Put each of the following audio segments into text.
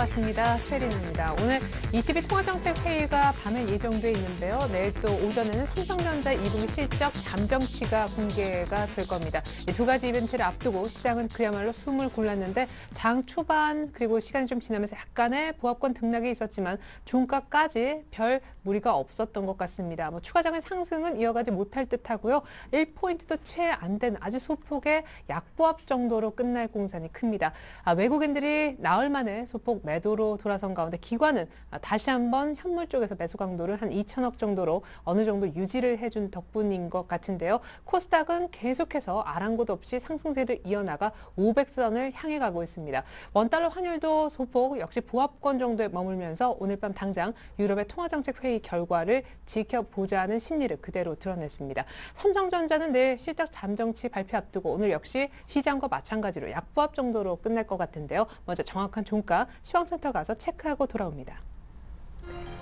반갑습니다. 최린입니다. 오늘 22 통화정책회의가 밤에 예정돼 있는데요. 내일 또 오전에는 삼성전자 2분기 실적 잠정치가 공개가 될 겁니다. 이 두 가지 이벤트를 앞두고 시장은 그야말로 숨을 골랐는데 장 초반 그리고 시간이 좀 지나면서 약간의 보합권 등락이 있었지만 종가까지 별 무리가 없었던 것 같습니다. 추가적인 상승은 이어가지 못할 듯하고요. 1포인트도 채 안 된 아주 소폭의 약보합 정도로 끝날 공산이 큽니다. 외국인들이 나흘 만에 소폭 매도로 돌아선 가운데 기관은 다시 한번 현물 쪽에서 매수 강도를 한 2천억 정도로 어느 정도 유지를 해준 덕분인 것 같은데요. 코스닥은 계속해서 아랑곳 없이 상승세를 이어나가 500선을 향해 가고 있습니다. 원달러 환율도 소폭 역시 보합권 정도에 머물면서 오늘 밤 당장 유럽의 통화정책회의 결과를 지켜보자는 심리를 그대로 드러냈습니다. 삼성전자는 내일 실적 잠정치 발표 앞두고 오늘 역시 시장과 마찬가지로 약보합 정도로 끝날 것 같은데요. 먼저 정확한 종가 시황센터 가서 체크하고 돌아옵니다.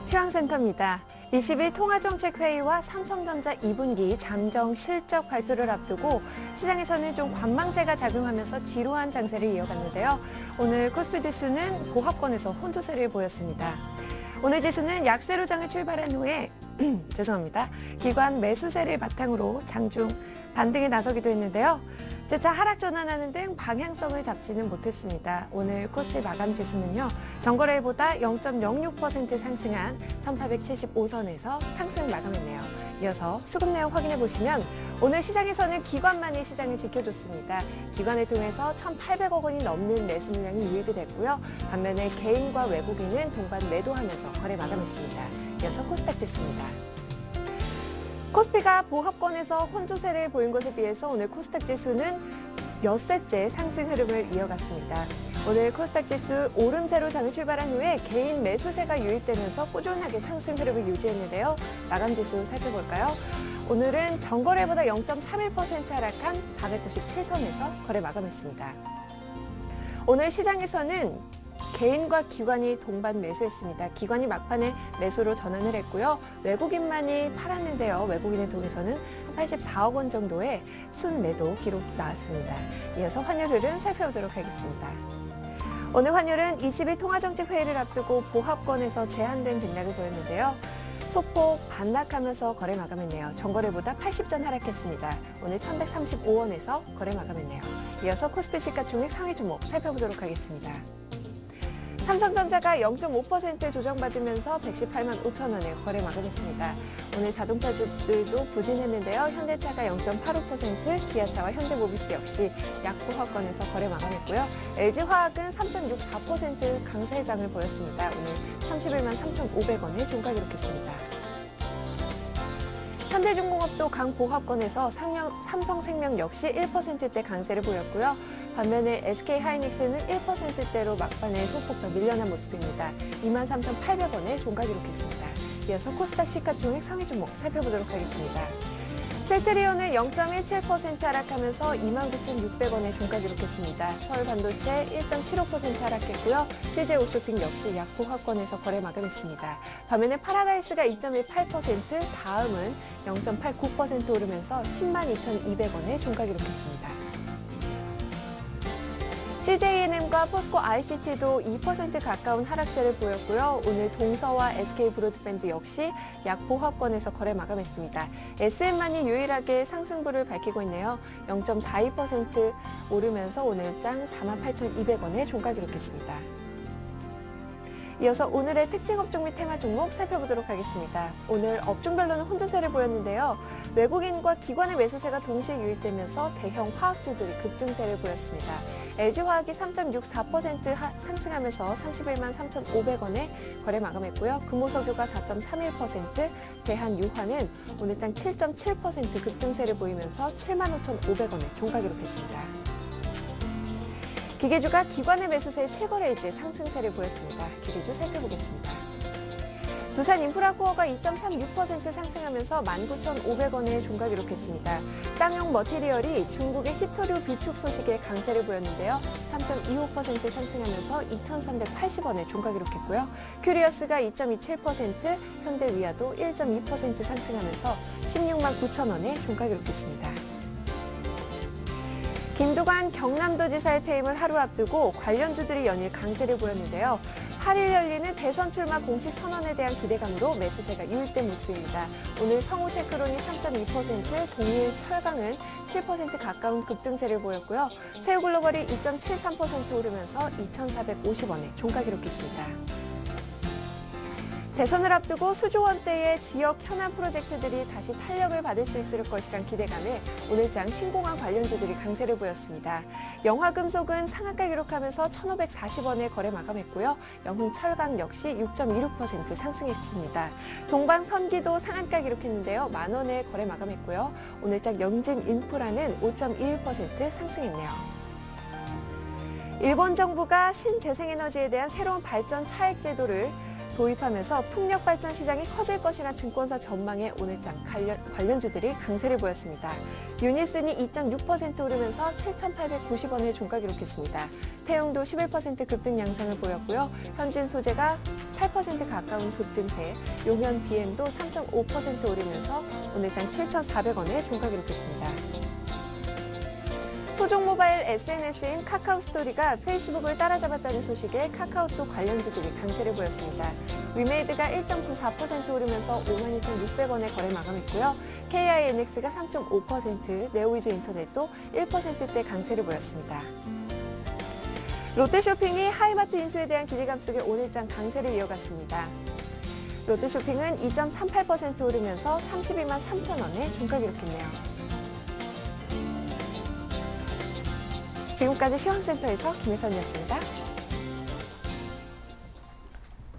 시황센터입니다. 22 통화정책회의와 삼성전자 2분기 잠정 실적 발표를 앞두고 시장에서는 좀 관망세가 작용하면서 지루한 장세를 이어갔는데요. 오늘 코스피 지수는 보합권에서 혼조세를 보였습니다. 오늘 지수는 약세로 장을 출발한 후에 기관 매수세를 바탕으로 장중 반등에 나서기도 했는데요. 재차 하락 전환하는 등 방향성을 잡지는 못했습니다. 오늘 코스피 마감 지수는요, 전거래일보다 0.06% 상승한 1875선에서 상승 마감했네요. 이어서 수급 내용 확인해 보시면 오늘 시장에서는 기관만이 시장을 지켜줬습니다. 기관을 통해서 1,800억 원이 넘는 매수 물량이 유입이 됐고요. 반면에 개인과 외국인은 동반 매도하면서 거래 마감했습니다. 이어서 코스닥 지수입니다. 코스피가 보합권에서 혼조세를 보인 것에 비해서 오늘 코스닥 지수는 엿새째 상승 흐름을 이어갔습니다. 오늘 코스닥 지수 오름세로 장을 출발한 후에 개인 매수세가 유입되면서 꾸준하게 상승 흐름을 유지했는데요. 마감 지수 살펴볼까요? 오늘은 전거래보다 0.31% 하락한 497선에서 거래 마감했습니다. 오늘 시장에서는 개인과 기관이 동반 매수했습니다. 기관이 막판에 매수로 전환을 했고요. 외국인만이 팔았는데요. 외국인을 통해서는 84억 원 정도의 순매도 기록 나왔습니다. 이어서 환율 흐름 살펴보도록 하겠습니다. 오늘 환율은 22 통화정책회의를 앞두고 보합권에서 제한된 등락을 보였는데요. 소폭 반락하면서 거래 마감했네요. 전거래보다 80전 하락했습니다. 오늘 1135원에서 거래 마감했네요. 이어서 코스피 시가총액 상위 종목 살펴보도록 하겠습니다. 삼성전자가 0.5% 조정받으면서 118만 5천 원에 거래 마감했습니다. 오늘 자동차들도 부진했는데요. 현대차가 0.85%, 기아차와 현대모비스 역시 약보합권에서 거래 마감했고요. LG화학은 3.64% 강세장을 보였습니다. 오늘 31만 3,500원에 종가 기록했습니다. 현대중공업도 강보합권에서 삼성생명 역시 1%대 강세를 보였고요. 반면에 SK하이닉스는 1%대로 막판에 소폭 더 밀려난 모습입니다. 23,800원에 종가 기록했습니다. 이어서 코스닥 시가총액 상위 종목 살펴보도록 하겠습니다. 셀트리온은 0.17% 하락하면서 29,600원에 종가 기록했습니다. 서울반도체 1.75% 하락했고요. CJ오쇼핑 역시 약보합권에서 거래 마감했습니다. 반면에 파라다이스가 2.18%, 다음은 0.89% 오르면서 102,200원에 종가 기록했습니다. CJENM과 포스코 ICT도 2% 가까운 하락세를 보였고요. 오늘 동서와 SK브로드밴드 역시 약보합권에서 거래 마감했습니다. SM만이 유일하게 상승부를 밝히고 있네요. 0.42% 오르면서 오늘 장 48,200원에 종가 기록했습니다. 이어서 오늘의 특징 업종 및 테마 종목 살펴보도록 하겠습니다. 오늘 업종별로는 혼조세를 보였는데요. 외국인과 기관의 매수세가 동시에 유입되면서 대형 화학주들이 급등세를 보였습니다. LG화학이 3.64% 상승하면서 31만 3,500원에 거래 마감했고요. 금호석유가 4.31%, 대한유화는 오늘 장 7.7% 급등세를 보이면서 75,500원에 종가 기록했습니다. 기계주가 기관의 매수세에 7거래일째 상승세를 보였습니다. 기계주 살펴보겠습니다. 두산인프라코어가 2.36% 상승하면서 19,500원에 종가 기록했습니다. 쌍용 머티리얼이 중국의 히토류 비축 소식에 강세를 보였는데요. 3.25% 상승하면서 2,380원에 종가 기록했고요. 큐리어스가 2.27%, 현대위아도 1.2% 상승하면서 16만 9천원에 종가 기록했습니다. 김두관 경남도지사의 퇴임을 하루 앞두고 관련주들이 연일 강세를 보였는데요. 8일 열리는 대선 출마 공식 선언에 대한 기대감으로 매수세가 유입된 모습입니다. 오늘 성우테크론이 3.2%, 동일 철강은 7% 가까운 급등세를 보였고요. 새우글로벌이 2.73% 오르면서 2,450원에 종가 기록했습니다. 대선을 앞두고 수조 원대의 지역 현안 프로젝트들이 다시 탄력을 받을 수 있을 것이란 기대감에 오늘장 신공항 관련주들이 강세를 보였습니다. 영화금속은 상한가 기록하면서 1,540원에 거래 마감했고요. 영흥철강 역시 6.26% 상승했습니다. 동방선기도 상한가 기록했는데요. 만원에 거래 마감했고요. 오늘장 영진인프라는 5.21% 상승했네요. 일본 정부가 신재생에너지에 대한 새로운 발전 차액 제도를 도입하면서 풍력 발전 시장이 커질 것이라는 증권사 전망에 오늘장 관련주들이 강세를 보였습니다. 유니슨이 2.6% 오르면서 7,890원에 종가 기록했습니다. 태용도 11% 급등 양상을 보였고요. 현진 소재가 8% 가까운 급등세, 용현 BM도 3.5% 오르면서 오늘장 7,400원에 종가 기록했습니다. 토종 모바일 SNS인 카카오스토리가 페이스북을 따라잡았다는 소식에 카카오톡 관련주들이 강세를 보였습니다. 위메이드가 1.94% 오르면서 52,600원에 거래 마감했고요. KINX가 3.5%, 네오위즈 인터넷도 1%대 강세를 보였습니다. 롯데쇼핑이 하이마트 인수에 대한 기대감 속에 오늘장 강세를 이어갔습니다. 롯데쇼핑은 2.38% 오르면서 32만 3천원에 종가 기록했네요. 지금까지 시황센터에서 김혜선이었습니다.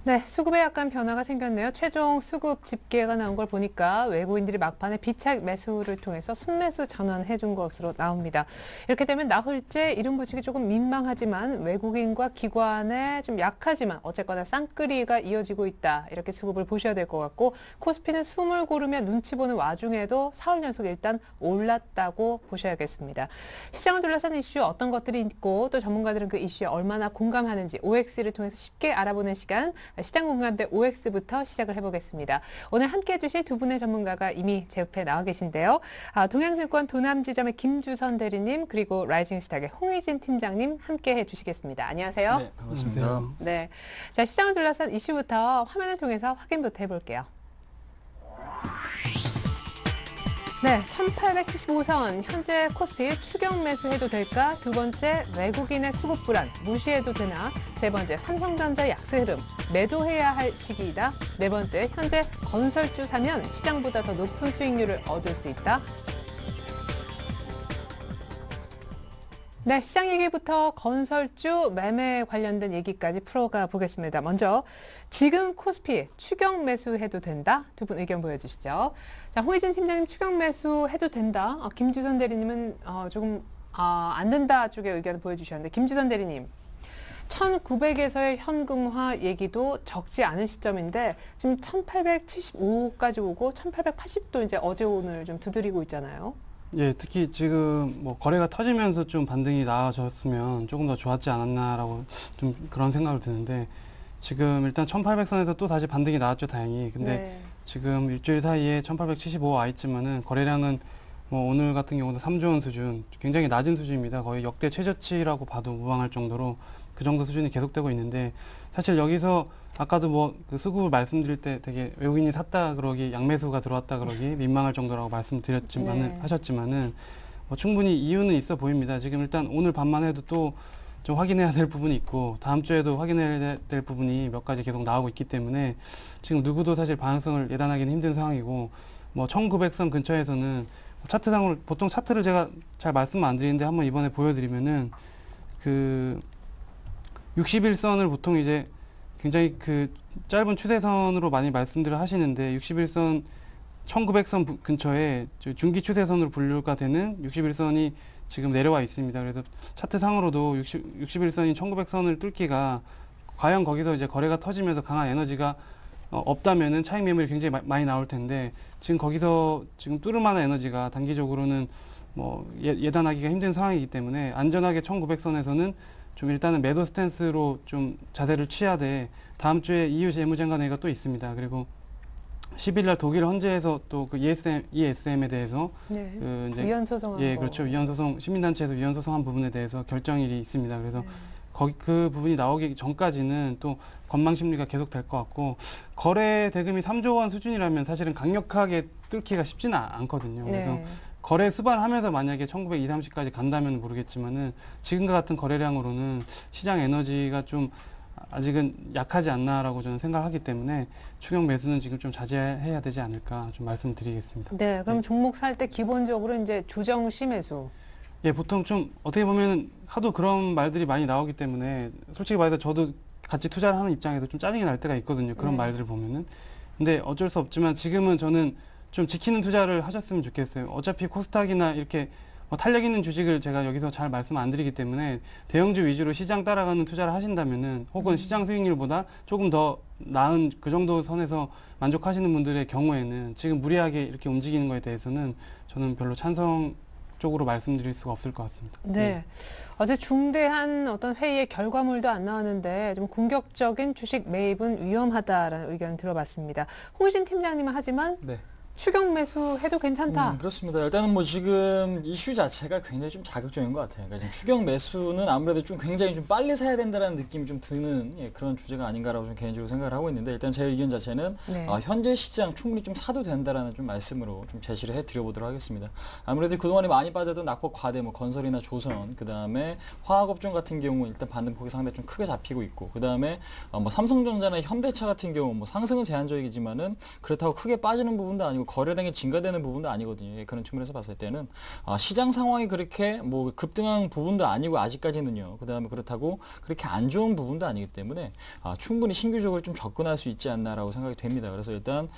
네, 수급에 약간 변화가 생겼네요. 최종 수급 집계가 나온 걸 보니까 외국인들이 막판에 비착 매수를 통해서 순매수 전환해 준 것으로 나옵니다. 이렇게 되면 나흘째 이름 붙이기 조금 민망하지만 외국인과 기관에 좀 약하지만 어쨌거나 쌍끌이가 이어지고 있다. 이렇게 수급을 보셔야 될 것 같고 코스피는 숨을 고르며 눈치 보는 와중에도 4월 연속 일단 올랐다고 보셔야겠습니다. 시장을 둘러싼 이슈 어떤 것들이 있고 또 전문가들은 그 이슈에 얼마나 공감하는지 OX를 통해서 쉽게 알아보는 시간 시장 공감대 OX부터 시작을 해보겠습니다. 오늘 함께해 주실 두 분의 전문가가 이미 제 옆에 나와 계신데요. 동양증권 도남지점의 김주선 대리님 그리고 라이징스탁의 홍의진 팀장님 함께해 주시겠습니다. 안녕하세요. 네, 반갑습니다. 네, 자 시장을 둘러싼 이슈부터 화면을 통해서 확인부터 해볼게요. 네, 1875선 현재 코스피 추격 매수해도 될까? 두 번째, 외국인의 수급 불안 무시해도 되나? 세 번째, 삼성전자 약세 흐름 매도해야 할 시기이다. 네 번째, 현재 건설주 사면 시장보다 더 높은 수익률을 얻을 수 있다. 네, 시장 얘기부터 건설주 매매 관련된 얘기까지 풀어가 보겠습니다. 먼저 지금 코스피 추격 매수해도 된다? 두 분 의견 보여주시죠. 자, 홍의진 팀장님 추격 매수해도 된다. 김주선 대리님은 조금 안 된다 쪽의 의견을 보여주셨는데 김주선 대리님. 1900에서의 현금화 얘기도 적지 않은 시점인데 지금 1875까지 오고 1880도 이제 어제 오늘 좀 두드리고 있잖아요. 예, 특히 지금 뭐 거래가 터지면서 좀 반등이 나아졌으면 조금 더 좋았지 않았나라고 좀 그런 생각을 드는데 지금 일단 1800선에서 또 다시 반등이 나왔죠, 다행히. 근데 네. 지금 일주일 사이에 1875 와 있지만은 거래량은 뭐 오늘 같은 경우도 3조 원 수준, 굉장히 낮은 수준입니다. 거의 역대 최저치라고 봐도 무방할 정도로 그 정도 수준이 계속되고 있는데 사실 여기서 아까도 뭐 그 수급을 말씀드릴 때 되게 외국인이 샀다 그러기 양매수가 들어왔다 그러기 민망할 정도라고 말씀드렸지만은 네. 하셨지만은 뭐 충분히 이유는 있어 보입니다. 지금 일단 오늘 밤만 해도 또 좀 확인해야 될 부분이 있고 다음 주에도 확인해야 될 부분이 몇 가지 계속 나오고 있기 때문에 지금 누구도 사실 방향성을 예단하기는 힘든 상황이고 뭐 1900선 근처에서는 차트상으로 보통 차트를 제가 잘 말씀 안 드리는데 한번 이번에 보여드리면은 그 61선을 보통 이제 굉장히 그 짧은 추세선으로 많이 말씀들을 하시는데 61선 1900선 근처에 중기 추세선으로 분류가 되는 61선이 지금 내려와 있습니다. 그래서 차트상으로도 61선인 1900선을 뚫기가 과연 거기서 이제 거래가 터지면서 강한 에너지가 없다면은 차익 매물이 굉장히 많이 나올 텐데 지금 거기서 지금 뚫을 만한 에너지가 단기적으로는 뭐 예단하기가 힘든 상황이기 때문에 안전하게 1900선에서는 좀 일단은 매도 스탠스로 좀 자세를 취하되 다음 주에 EU 재무장관회의가 또 있습니다. 그리고 10일 날 독일 헌재에서 또 그 ESM에 대해서 네. 그 이제 위헌 소송한 예, 거. 그렇죠. 위헌 소송 시민단체에서 위헌 소송한 부분에 대해서 결정일이 있습니다. 그래서 네. 그 부분이 나오기 전까지는 또 건망 심리가 계속 될 것 같고, 거래 대금이 3조 원 수준이라면 사실은 강력하게 뚫기가 쉽지는 않거든요. 그래서 네. 거래 수반하면서 만약에 1920, 30까지 간다면 모르겠지만은 지금과 같은 거래량으로는 시장 에너지가 좀 아직은 약하지 않나라고 저는 생각하기 때문에 추격 매수는 지금 좀 자제해야 되지 않을까 좀 말씀드리겠습니다. 네, 그럼 네. 종목 살 때 기본적으로 이제 조정 시 매수. 예, 보통 좀 어떻게 보면 하도 그런 말들이 많이 나오기 때문에 솔직히 말해서 저도 같이 투자를 하는 입장에서 좀 짜증이 날 때가 있거든요. 그런 네. 말들을 보면은. 근데 어쩔 수 없지만 지금은 저는 좀 지키는 투자를 하셨으면 좋겠어요. 어차피 코스닥이나 이렇게 탄력 있는 주식을 제가 여기서 잘 말씀 안 드리기 때문에 대형주 위주로 시장 따라가는 투자를 하신다면은 혹은 시장 수익률보다 조금 더 나은 그 정도 선에서 만족하시는 분들의 경우에는 지금 무리하게 이렇게 움직이는 거에 대해서는 저는 별로 찬성적으로 말씀드릴 수가 없을 것 같습니다. 네. 어제 중대한 어떤 회의의 결과물도 안 나왔는데 좀 공격적인 주식 매입은 위험하다라는 의견 들어봤습니다. 홍신 팀장님은 하지만 네. 추격 매수 해도 괜찮다. 그렇습니다. 일단은 뭐 지금 이슈 자체가 굉장히 좀 자극적인 것 같아요. 그러니까 지금 추격 매수는 아무래도 좀 굉장히 좀 빨리 사야 된다는 느낌이 좀 드는 그런 주제가 아닌가라고 좀 개인적으로 생각을 하고 있는데, 일단 제 의견 자체는 네. 현재 시장 충분히 좀 사도 된다라는 좀 말씀으로 좀 제시를 해드려보도록 하겠습니다. 아무래도 그동안에 많이 빠졌던 낙폭 과대, 뭐 건설이나 조선, 그 다음에 화학업종 같은 경우 일단 반등폭이 상당히 좀 크게 잡히고 있고, 그 다음에 뭐 삼성전자나 현대차 같은 경우 뭐 상승은 제한적이지만은 그렇다고 크게 빠지는 부분도 아니고 거래량이 증가되는 부분도 아니거든요. 그런 측면에서 봤을 때는 시장 상황이 그렇게 뭐 급등한 부분도 아니고 아직까지는요. 그 다음에 그렇다고 그렇게 안 좋은 부분도 아니기 때문에 충분히 신규적으로 좀 접근할 수 있지 않나라고 생각이 됩니다. 그래서 일단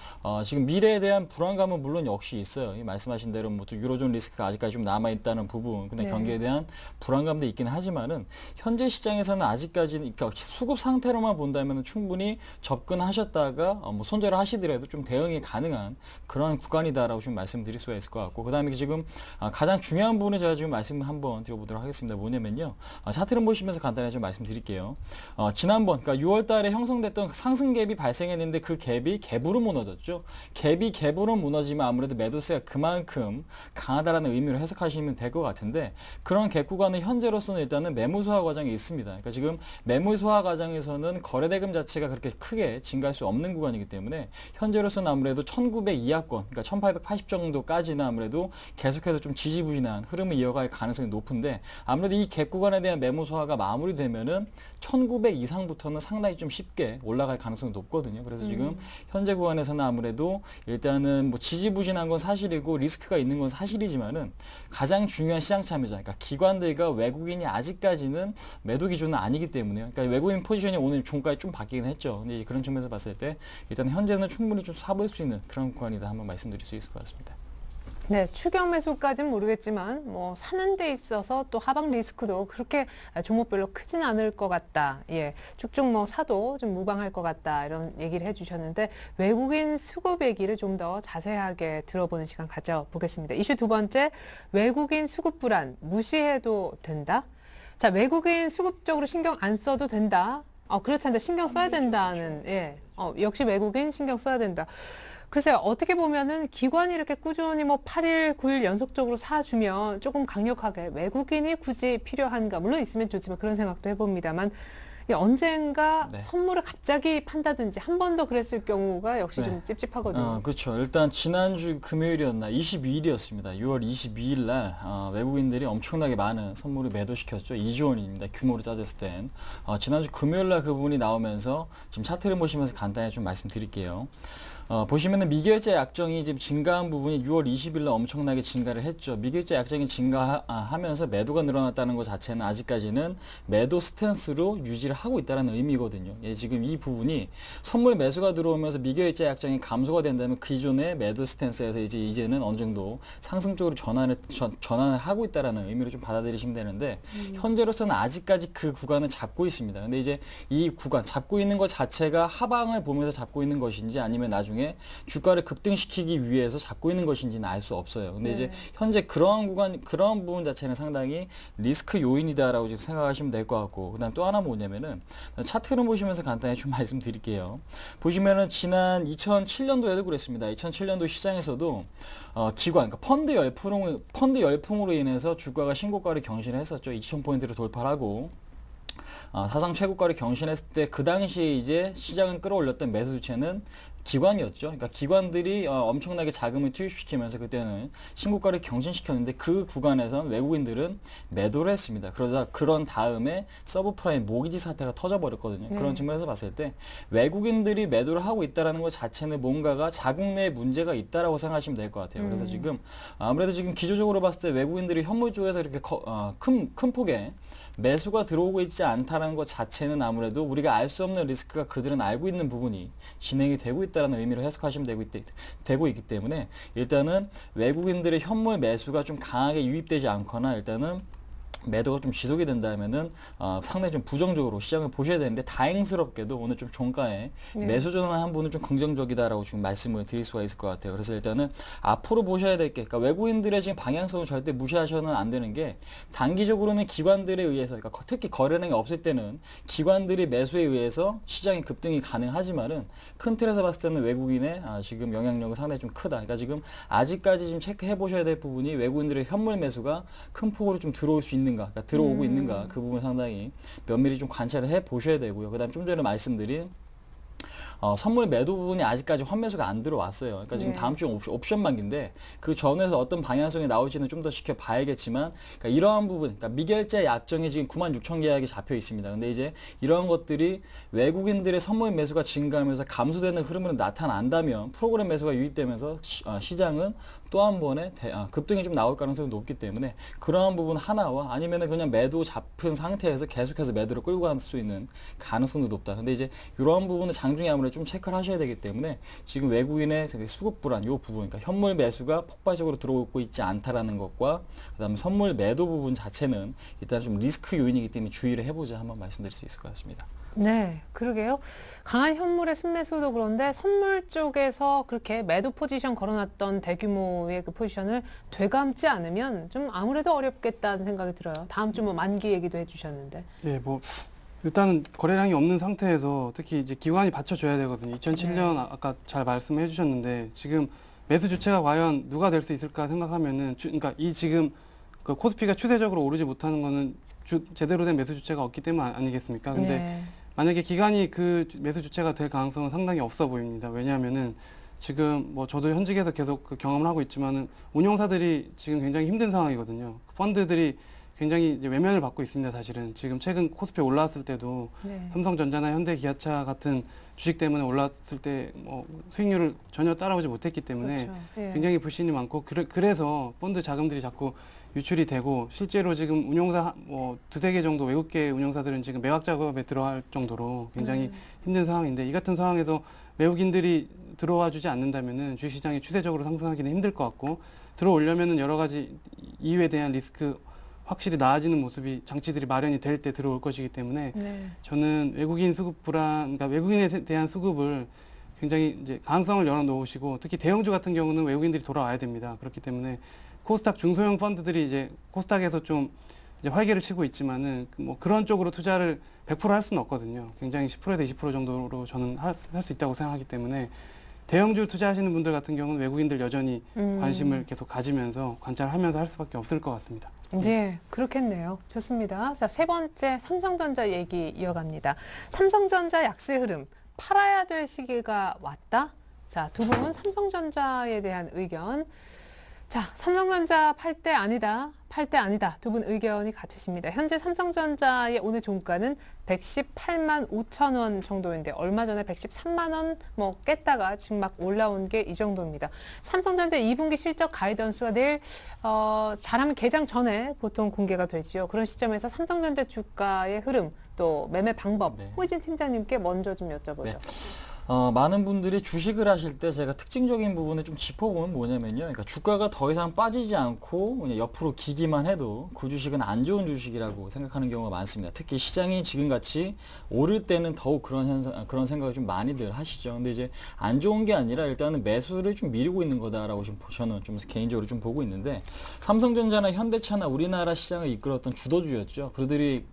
지금 미래에 대한 불안감은 물론 역시 있어요. 말씀하신 대로 뭐 또 유로존 리스크가 아직까지 좀 남아 있다는 부분, 근데 네. 경기에 대한 불안감도 있긴 하지만은 현재 시장에서는 아직까지는 그러니까 수급 상태로만 본다면 충분히 접근하셨다가 뭐 손절을 하시더라도 좀 대응이 가능한 그런 구간이다라고 좀 말씀드릴 수가 있을 것 같고, 그 다음에 지금 가장 중요한 부분을 제가 지금 말씀을 한번 드려보도록 하겠습니다. 뭐냐면요, 차트를 보시면서 간단히 좀 말씀드릴게요. 지난번 그러니까 6월달에 형성됐던 상승 갭이 발생했는데 그 갭이 갭으로 무너졌죠. 갭이 갭으로 무너지면 아무래도 매도세가 그만큼 강하다라는 의미로 해석하시면 될 것 같은데, 그런 갭 구간은 현재로서는 일단은 매물 소화 과정이 있습니다. 그러니까 지금 매물 소화 과정에서는 거래 대금 자체가 그렇게 크게 증가할 수 없는 구간이기 때문에 현재로서는 아무래도 1900 이하권, 그러니까 1880 정도까지는 아무래도 계속해서 좀 지지부진한 흐름을 이어갈 가능성이 높은데, 아무래도 이 갭 구간에 대한 매물 소화가 마무리되면은 1900 이상부터는 상당히 좀 쉽게 올라갈 가능성이 높거든요. 그래서 지금 현재 구간에서는 아무래도 일단은 뭐 지지부진한 건 사실이고 리스크가 있는 건 사실이지만은 가장 중요한 시장 참여자, 그러니까 기관들과 외국인이 아직까지는 매도 기준은 아니기 때문에요. 그러니까 외국인 포지션이 오늘 종가에 좀 바뀌긴 했죠. 근데 그런 측면에서 봤을 때 일단 현재는 충분히 좀 사볼 수 있는 그런 구간이다 한번 말씀드릴 수 있을 것 같습니다. 네, 추격 매수까지는 모르겠지만 뭐 사는 데 있어서 또 하방 리스크도 그렇게 종목별로 크진 않을 것 같다. 예, 쭉쭉 뭐 사도 좀 무방할 것 같다. 이런 얘기를 해주셨는데 외국인 수급 얘기를 좀 더 자세하게 들어보는 시간 가져보겠습니다. 이슈 두 번째, 외국인 수급 불안 무시해도 된다? 자, 외국인 수급적으로 신경 안 써도 된다? 그렇지 않다. 신경 써야 된다는, 예, 역시 외국인 신경 써야 된다. 글쎄요, 어떻게 보면은 기관이 이렇게 꾸준히 뭐 8일, 9일 연속적으로 사주면 조금 강력하게 외국인이 굳이 필요한가? 물론 있으면 좋지만 그런 생각도 해봅니다만, 언젠가 네. 선물을 갑자기 판다든지 한 번 더 그랬을 경우가 역시 네. 좀 찝찝하거든요. 그렇죠. 일단 지난주 금요일이었나 22일이었습니다. 6월 22일 날 외국인들이 엄청나게 많은 선물을 매도시켰죠. 2조 원입니다. 규모로 따졌을 땐. 지난주 금요일 날 그 부분이 나오면서 지금 차트를 보시면서 간단히 좀 말씀드릴게요. 보시면은 미결제 약정이 지금 증가한 부분이 6월 20일 날 엄청나게 증가를 했죠. 미결제 약정이 증가하면서 매도가 늘어났다는 것 자체는 아직까지는 매도 스탠스로 유지를 하고 있다는 의미거든요. 지금 이 부분이 선물 매수가 들어오면서 미결제 약정이 감소가 된다면 기존의 매도 스탠스에서 이제는 어느 정도 상승 쪽으로 전환을 하고 있다는 의미로 좀 받아들이시면 되는데, 현재로서는 아직까지 그 구간을 잡고 있습니다. 근데 이제 이 구간 잡고 있는 것 자체가 하방을 보면서 잡고 있는 것인지 아니면 나중에 주가를 급등시키기 위해서 잡고 있는 것인지는 알 수 없어요. 근데 이제 현재 그런 부분 자체는 상당히 리스크 요인이다라고 지금 생각하시면 될 것 같고, 그다음 또 하나 뭐냐면은 차트를 보시면서 간단히 좀 말씀드릴게요. 보시면은 지난 2007년도에도 그랬습니다. 2007년도 시장에서도 기관, 그러니까 펀드 열풍으로 인해서 주가가 신고가를 경신을 했었죠. 2000포인트를 돌파하고. 사상 최고가를 경신했을 때 그 당시에 이제 시장을 끌어올렸던 매수 주체는 기관이었죠. 그러니까 기관들이 엄청나게 자금을 투입시키면서 그때는 신고가를 경신시켰는데 그 구간에선 외국인들은 매도를 했습니다. 그러다 그런 다음에 서브프라임 모기지 사태가 터져버렸거든요. 그런 측면에서 봤을 때 외국인들이 매도를 하고 있다는 것 자체는 뭔가가 자국 내에 문제가 있다라고 생각하시면 될 것 같아요. 그래서 지금 아무래도 지금 기조적으로 봤을 때 외국인들이 현물 쪽에서 이렇게 큰 폭의 매수가 들어오고 있지 않다는 것 자체는 아무래도 우리가 알 수 없는 리스크가 그들은 알고 있는 부분이 진행이 되고 있다는 의미로 해석하시면 되고 있기 때문에 일단은 외국인들의 현물 매수가 좀 강하게 유입되지 않거나 일단은 매도가 좀 지속이 된다면은 상당히 좀 부정적으로 시장을 보셔야 되는데 다행스럽게도 오늘 좀 종가에 매수 전환한 분은 좀 긍정적이다라고 지금 말씀을 드릴 수가 있을 것 같아요. 그래서 일단은 앞으로 보셔야 될 게, 그러니까 외국인들의 지금 방향성을 절대 무시하셔는 안 되는 게 단기적으로는 기관들에 의해서, 그러니까 특히 거래량이 없을 때는 기관들이 매수에 의해서 시장의 급등이 가능하지만은 큰 틀에서 봤을 때는 외국인의 지금 영향력은 상당히 좀 크다. 그러니까 지금 아직까지 지금 체크해 보셔야 될 부분이 외국인들의 현물 매수가 큰 폭으로 좀 들어올 수 있는 그러니까 들어오고 있는가 그 부분 상당히 면밀히 좀 관찰을 해 보셔야 되고요. 그다음 좀 전에 말씀드린 선물 매도 부분이 아직까지 환매수가 안 들어왔어요. 그러니까 지금 다음 주 옵션 만기인데 그 전에서 어떤 방향성이 나올지는 좀 더 지켜봐야겠지만, 그러니까 이러한 부분, 그러니까 미결제 약정이 지금 96,000 계약이 잡혀 있습니다. 근데 이제 이러한 것들이 외국인들의 선물 매수가 증가하면서 감소되는 흐름으로 나타난다면 프로그램 매수가 유입되면서 시장은 또 한 번의 급등이 좀 나올 가능성이 높기 때문에 그러한 부분 하나와 아니면은 그냥 매도 잡힌 상태에서 계속해서 매도를 끌고 갈 수 있는 가능성도 높다. 근데 이제 이러한 부분은 장중에 아무래도 좀 체크를 하셔야 되기 때문에 지금 외국인의 수급 불안 이 부분, 그러니까 현물 매수가 폭발적으로 들어오고 있지 않다라는 것과 그다음에 선물 매도 부분 자체는 일단 좀 리스크 요인이기 때문에 주의를 해보자 한번 말씀드릴 수 있을 것 같습니다. 네, 그러게요. 강한 현물의 순매수도 그런데 선물 쪽에서 그렇게 매도 포지션 걸어놨던 대규모의 그 포지션을 되감지 않으면 좀 아무래도 어렵겠다는 생각이 들어요. 다음 주 뭐 만기 얘기도 해주셨는데. 네, 뭐 일단은 거래량이 없는 상태에서 특히 이제 기관이 받쳐줘야 되거든요. 2007년 아까 잘 말씀해 주셨는데 지금 매수 주체가 과연 누가 될 수 있을까 생각하면은 그러니까 이 지금 그 코스피가 추세적으로 오르지 못하는 거는 제대로 된 매수 주체가 없기 때문 아니겠습니까? 근데 만약에 기관이 그 매수 주체가 될 가능성은 상당히 없어 보입니다. 왜냐하면은 지금 뭐 저도 현직에서 계속 그 경험을 하고 있지만은 운용사들이 지금 굉장히 힘든 상황이거든요. 펀드들이 굉장히 이제 외면을 받고 있습니다. 사실은 지금 최근 코스피 올라왔을 때도 삼성전자나 현대기아차 같은 주식 때문에 올랐을 때 뭐 수익률을 전혀 따라오지 못했기 때문에 굉장히 불신이 많고 그래서 펀드 자금들이 자꾸 유출이 되고 실제로 지금 운용사 뭐 두세 개 정도 외국계 운용사들은 지금 매각 작업에 들어갈 정도로 굉장히 힘든 상황인데 이 같은 상황에서 외국인들이 들어와 주지 않는다면은 주식시장이 추세적으로 상승하기는 힘들 것 같고 들어오려면은 여러 가지 이유에 대한 리스크 확실히 나아지는 모습이 장치들이 마련이 될 때 들어올 것이기 때문에 저는 외국인 수급 불안, 그러니까 외국인에 대한 수급을 굉장히 이제 가능성을 열어놓으시고 특히 대형주 같은 경우는 외국인들이 돌아와야 됩니다. 그렇기 때문에 코스닥 중소형 펀드들이 이제 코스닥에서 좀 이제 활개를 치고 있지만은 뭐 그런 쪽으로 투자를 100% 할 수는 없거든요. 굉장히 10%에서 20% 정도로 저는 할 수 있다고 생각하기 때문에 대형주 투자하시는 분들 같은 경우는 외국인들 여전히 관심을 계속 가지면서 관찰하면서 할 수밖에 없을 것 같습니다. 네, 그렇겠네요. 좋습니다. 자, 세 번째 삼성전자 얘기 이어갑니다. 삼성전자 약세 흐름, 팔아야 될 시기가 왔다? 자, 두 분은 삼성전자에 대한 의견. 자, 삼성전자 팔 때 아니다, 팔 때 아니다. 두 분 의견이 같으십니다. 현재 삼성전자의 오늘 종가는 118만 5천 원 정도인데 얼마 전에 113만 원 뭐 깼다가 지금 막 올라온 게 이 정도입니다. 삼성전자 2분기 실적 가이던스가 내일 잘하면 개장 전에 보통 공개가 되지요. 그런 시점에서 삼성전자 주가의 흐름 또 매매 방법 홍의진 팀장님께 먼저 좀 여쭤보죠. 많은 분들이 주식을 하실 때 제가 특징적인 부분을 좀 짚어보면 뭐냐면요. 그러니까 주가가 더 이상 빠지지 않고 그냥 옆으로 기기만 해도 그 주식은 안 좋은 주식이라고 생각하는 경우가 많습니다. 특히 시장이 지금같이 오를 때는 더욱 그런 생각을 좀 많이들 하시죠. 근데 이제 안 좋은 게 아니라 일단은 매수를 좀 미루고 있는 거다라고 저는 좀 개인적으로 좀 보고 있는데 삼성전자나 현대차나 우리나라 시장을 이끌었던 주도주였죠. 그들이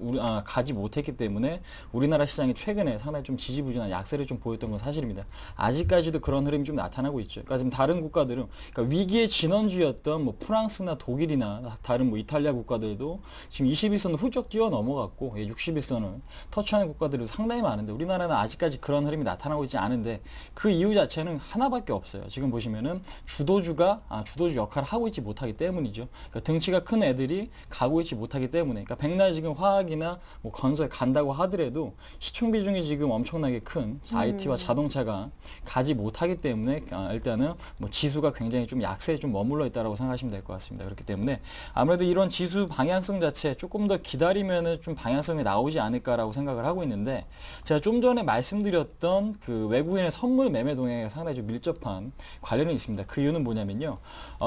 가지 못했기 때문에 우리나라 시장이 최근에 상당히 좀 지지부진한 약세를 좀 보였던 건 사실입니다. 아직까지도 그런 흐름이 좀 나타나고 있죠. 그러니까 지금 다른 국가들은 그러니까 위기의 진원주였던 뭐 프랑스나 독일이나 다른 뭐 이탈리아 국가들도 지금 21선을 훌쩍 뛰어넘어갔고 61선을 터치하는 국가들도 상당히 많은데 우리나라는 아직까지 그런 흐름이 나타나고 있지 않은데 그 이유 자체는 하나밖에 없어요. 지금 보시면은 주도주가 주도주 역할을 하고 있지 못하기 때문이죠. 그러니까 등치가 큰 애들이 가고 있지 못하기 때문에 그러니까 백날 지금 화학이나 뭐 건설에 간다고 하더라도 시총 비중이 지금 엄청나게 큰 IT와 자동차가 가지 못하기 때문에 일단은 뭐 지수가 굉장히 좀 약세에 좀 머물러 있다라고 생각하시면 될 것 같습니다. 그렇기 때문에 아무래도 이런 지수 방향성 자체 조금 더 기다리면은 좀 방향성이 나오지 않을까라고 생각을 하고 있는데 제가 좀 전에 말씀드렸던 그 외국인의 선물 매매 동향에 상당히 좀 밀접한 관련이 있습니다. 그 이유는 뭐냐면요.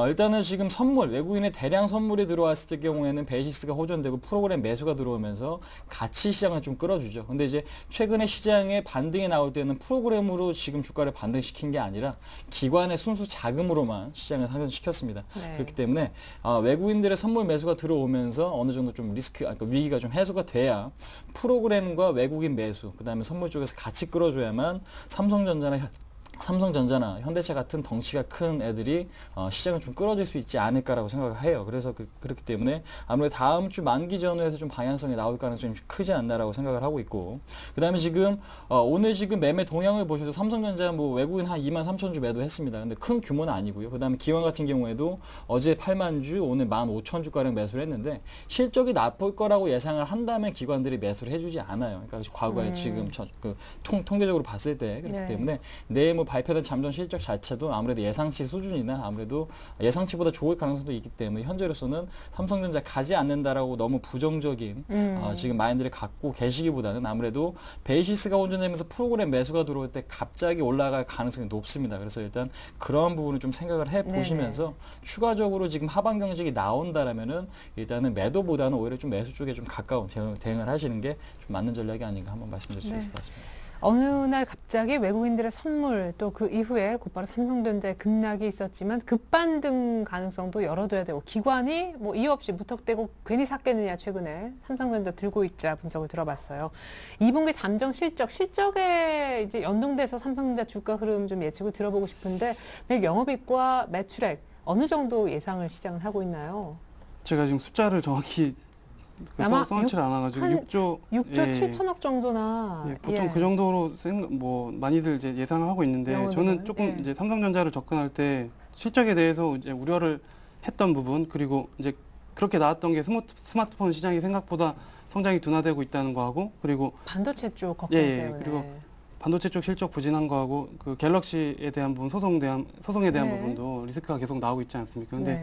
일단은 지금 선물, 외국인의 대량 선물이 들어왔을 때 경우에는 베이시스가 호전되고 프로그램 매수가 들어오면서 가치 시장을 좀 끌어주죠. 근데 이제 최근에 시장에 반등이 나올 때는 프로그램으로 지금 주가를 반등시킨 게 아니라 기관의 순수 자금으로만 시장을 상승시켰습니다. 네. 그렇기 때문에 외국인들의 선물 매수가 들어오면서 어느 정도 좀 그러니까 위기가 좀 해소가 돼야 프로그램과 외국인 매수, 그 다음에 선물 쪽에서 같이 끌어줘야만 삼성전자나 현대차 같은 덩치가 큰 애들이 시장을 좀 끌어줄 수 있지 않을까라고 생각을 해요. 그래서 그렇기 때문에 아무래도 다음 주 만기 전후에서 좀 방향성이 나올 가능성이 좀 크지 않나라고 생각을 하고 있고 그 다음에 지금 오늘 지금 매매 동향을 보셔도 삼성전자 뭐 외국인 한 23,000주 매도했습니다. 근데 큰 규모는 아니고요. 그 다음에 기관 같은 경우에도 어제 8만 주, 오늘 15,000주가량 매수를 했는데 실적이 나쁠 거라고 예상을 한다면 기관들이 매수를 해주지 않아요. 그러니까 과거에 지금 통계적으로 봤을 때 그렇기 때문에 내일 뭐 발표된 잠정 실적 자체도 아무래도 예상치 수준이나 아무래도 예상치보다 좋을 가능성도 있기 때문에 현재로서는 삼성전자 가지 않는다라고 너무 부정적인 지금 마인드를 갖고 계시기보다는 아무래도 베이시스가 온전되면서 프로그램 매수가 들어올 때 갑자기 올라갈 가능성이 높습니다. 그래서 일단 그런 부분을 좀 생각을 해 보시면서 추가적으로 지금 하방 경직이 나온다라면은 일단은 매도보다는 오히려 좀 매수 쪽에 좀 가까운 대응을 하시는 게 좀 맞는 전략이 아닌가 한번 말씀드릴 수 있을 것 같습니다. 어느 날 갑자기 외국인들의 선물 또 그 이후에 곧바로 삼성전자의 급락이 있었지만 급반등 가능성도 열어둬야 되고 기관이 뭐 이유 없이 무턱대고 괜히 샀겠느냐 최근에 삼성전자 들고 있자 분석을 들어봤어요. 2분기 잠정 실적에 이제 연동돼서 삼성전자 주가 흐름 좀 예측을 들어보고 싶은데 내일 영업이익과 매출액 어느 정도 예상을 시장은 하고 있나요? 제가 지금 숫자를 정확히 아마 써놓지 않아가지고 6조 7천억 정도나 보통 그 정도로 많이들 이제 예상을 하고 있는데 저는 조금 이제 삼성전자를 접근할 때 실적에 대해서 이제 우려를 했던 부분 그리고 이제 그렇게 나왔던 게 스마트폰 시장이 생각보다 성장이 둔화되고 있다는 거하고 그리고 반도체 쪽 걱정 때문에 그리고 반도체 쪽 실적 부진한 거하고 그 갤럭시에 대한 부분 소송에 대한 부분도 리스크가 계속 나오고 있지 않습니까? 근데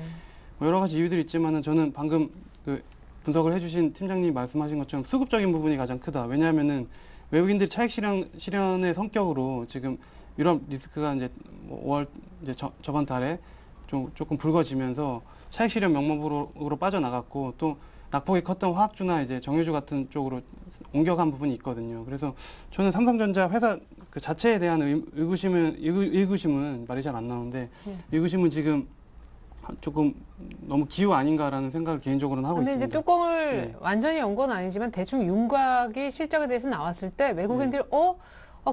뭐 여러 가지 이유들이 있지만은 저는 방금 그 분석을 해주신 팀장님 말씀하신 것처럼 수급적인 부분이 가장 크다. 왜냐하면은 외국인들이 차익 실현의 성격으로 지금 유럽 리스크가 이제 5월 이제 저번 달에 조금 붉어지면서 차익 실현 명목으로 빠져나갔고 또 낙폭이 컸던 화학주나 이제 정유주 같은 쪽으로 옮겨간 부분이 있거든요. 그래서 저는 삼성전자 회사 그 자체에 대한 의구심은 말이 잘 안 나오는데 의구심은 지금 조금 너무 기우 아닌가라는 생각을 개인적으로는 하고 있습니다. 근데 이제 뚜껑을 완전히 연 건 아니지만 대충 윤곽이 실적에 대해서 나왔을 때 외국인들이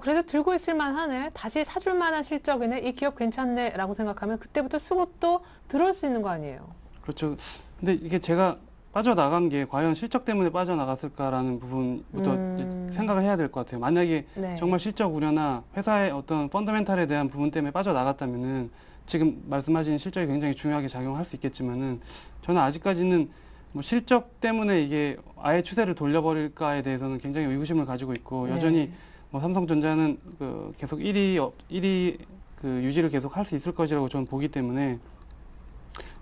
그래도 들고 있을 만하네. 다시 사줄 만한 실적이네. 이 기업 괜찮네라고 생각하면 그때부터 수급도 들어올 수 있는 거 아니에요. 그렇죠. 근데 이게 제가 빠져나간 게 과연 실적 때문에 빠져나갔을까라는 부분부터 생각을 해야 될 것 같아요. 만약에 정말 실적 우려나 회사의 어떤 펀더멘탈에 대한 부분 때문에 빠져나갔다면은 지금 말씀하신 실적이 굉장히 중요하게 작용할 수 있겠지만은 저는 아직까지는 뭐 실적 때문에 이게 아예 추세를 돌려버릴까에 대해서는 굉장히 의구심을 가지고 있고 여전히 뭐 삼성전자는 그 계속 1위 그 유지를 계속 할 수 있을 것이라고 저는 보기 때문에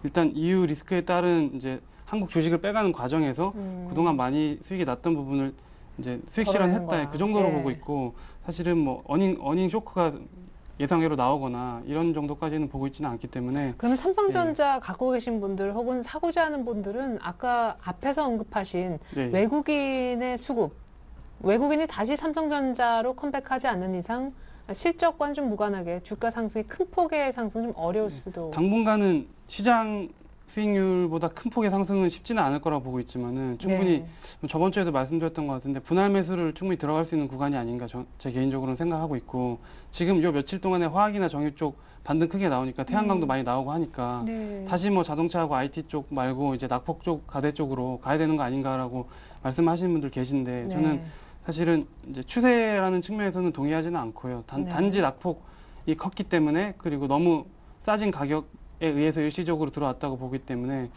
일단 EU 리스크에 따른 이제 한국 주식을 빼가는 과정에서 그동안 많이 수익이 났던 부분을 이제 수익 실현했다 그 정도로 보고 있고 사실은 뭐 어닝 쇼크가 예상외로 나오거나 이런 정도까지는 보고 있지는 않기 때문에 그러면 삼성전자 갖고 계신 분들 혹은 사고자 하는 분들은 아까 앞에서 언급하신 외국인의 수급 외국인이 다시 삼성전자로 컴백하지 않는 이상 실적과는 좀 무관하게 주가 상승이 큰 폭의 상승은 좀 어려울 수도. 당분간은 시장 수익률보다 큰 폭의 상승은 쉽지는 않을 거라고 보고 있지만은 충분히 저번 주에도 말씀드렸던 것 같은데 분할 매수를 충분히 들어갈 수 있는 구간이 아닌가 제 개인적으로는 생각하고 있고 지금 요 며칠 동안에 화학이나 정유 쪽 반등 크게 나오니까 태양광도 많이 나오고 하니까 다시 뭐 자동차하고 IT 쪽 말고 이제 낙폭 쪽 가대 쪽으로 가야 되는 거 아닌가라고 말씀하시는 분들 계신데 저는 사실은 이제 추세라는 측면에서는 동의하지는 않고요. 단지 낙폭이 컸기 때문에 그리고 너무 싸진 가격에 의해서 일시적으로 들어왔다고 보기 때문에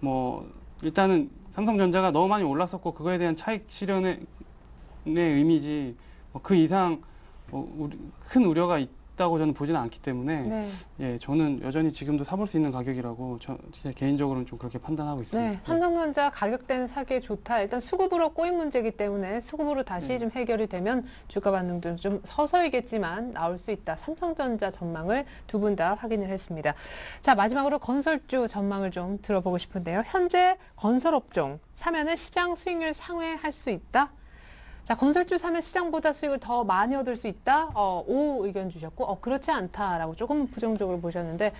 뭐 일단은 삼성전자가 너무 많이 올랐었고 그거에 대한 차익 실현의 의미지 뭐 그 이상 큰 우려가 있다고 저는 보지는 않기 때문에 예, 저는 여전히 지금도 사볼 수 있는 가격이라고 제 개인적으로는 좀 그렇게 판단하고 있습니다. 네, 삼성전자 가격대는 사기에 좋다. 일단 수급으로 꼬인 문제이기 때문에 수급으로 다시 좀 해결이 되면 주가 반등도 좀 서서히겠지만 나올 수 있다. 삼성전자 전망을 두 분 다 확인을 했습니다. 자, 마지막으로 건설주 전망을 좀 들어보고 싶은데요. 현재 건설업종 사면은 시장 수익률 상회할 수 있다. 자, 건설주 사면 시장보다 수익을 더 많이 얻을 수 있다. O 의견 주셨고, 그렇지 않다라고 조금 부정적으로 보셨는데,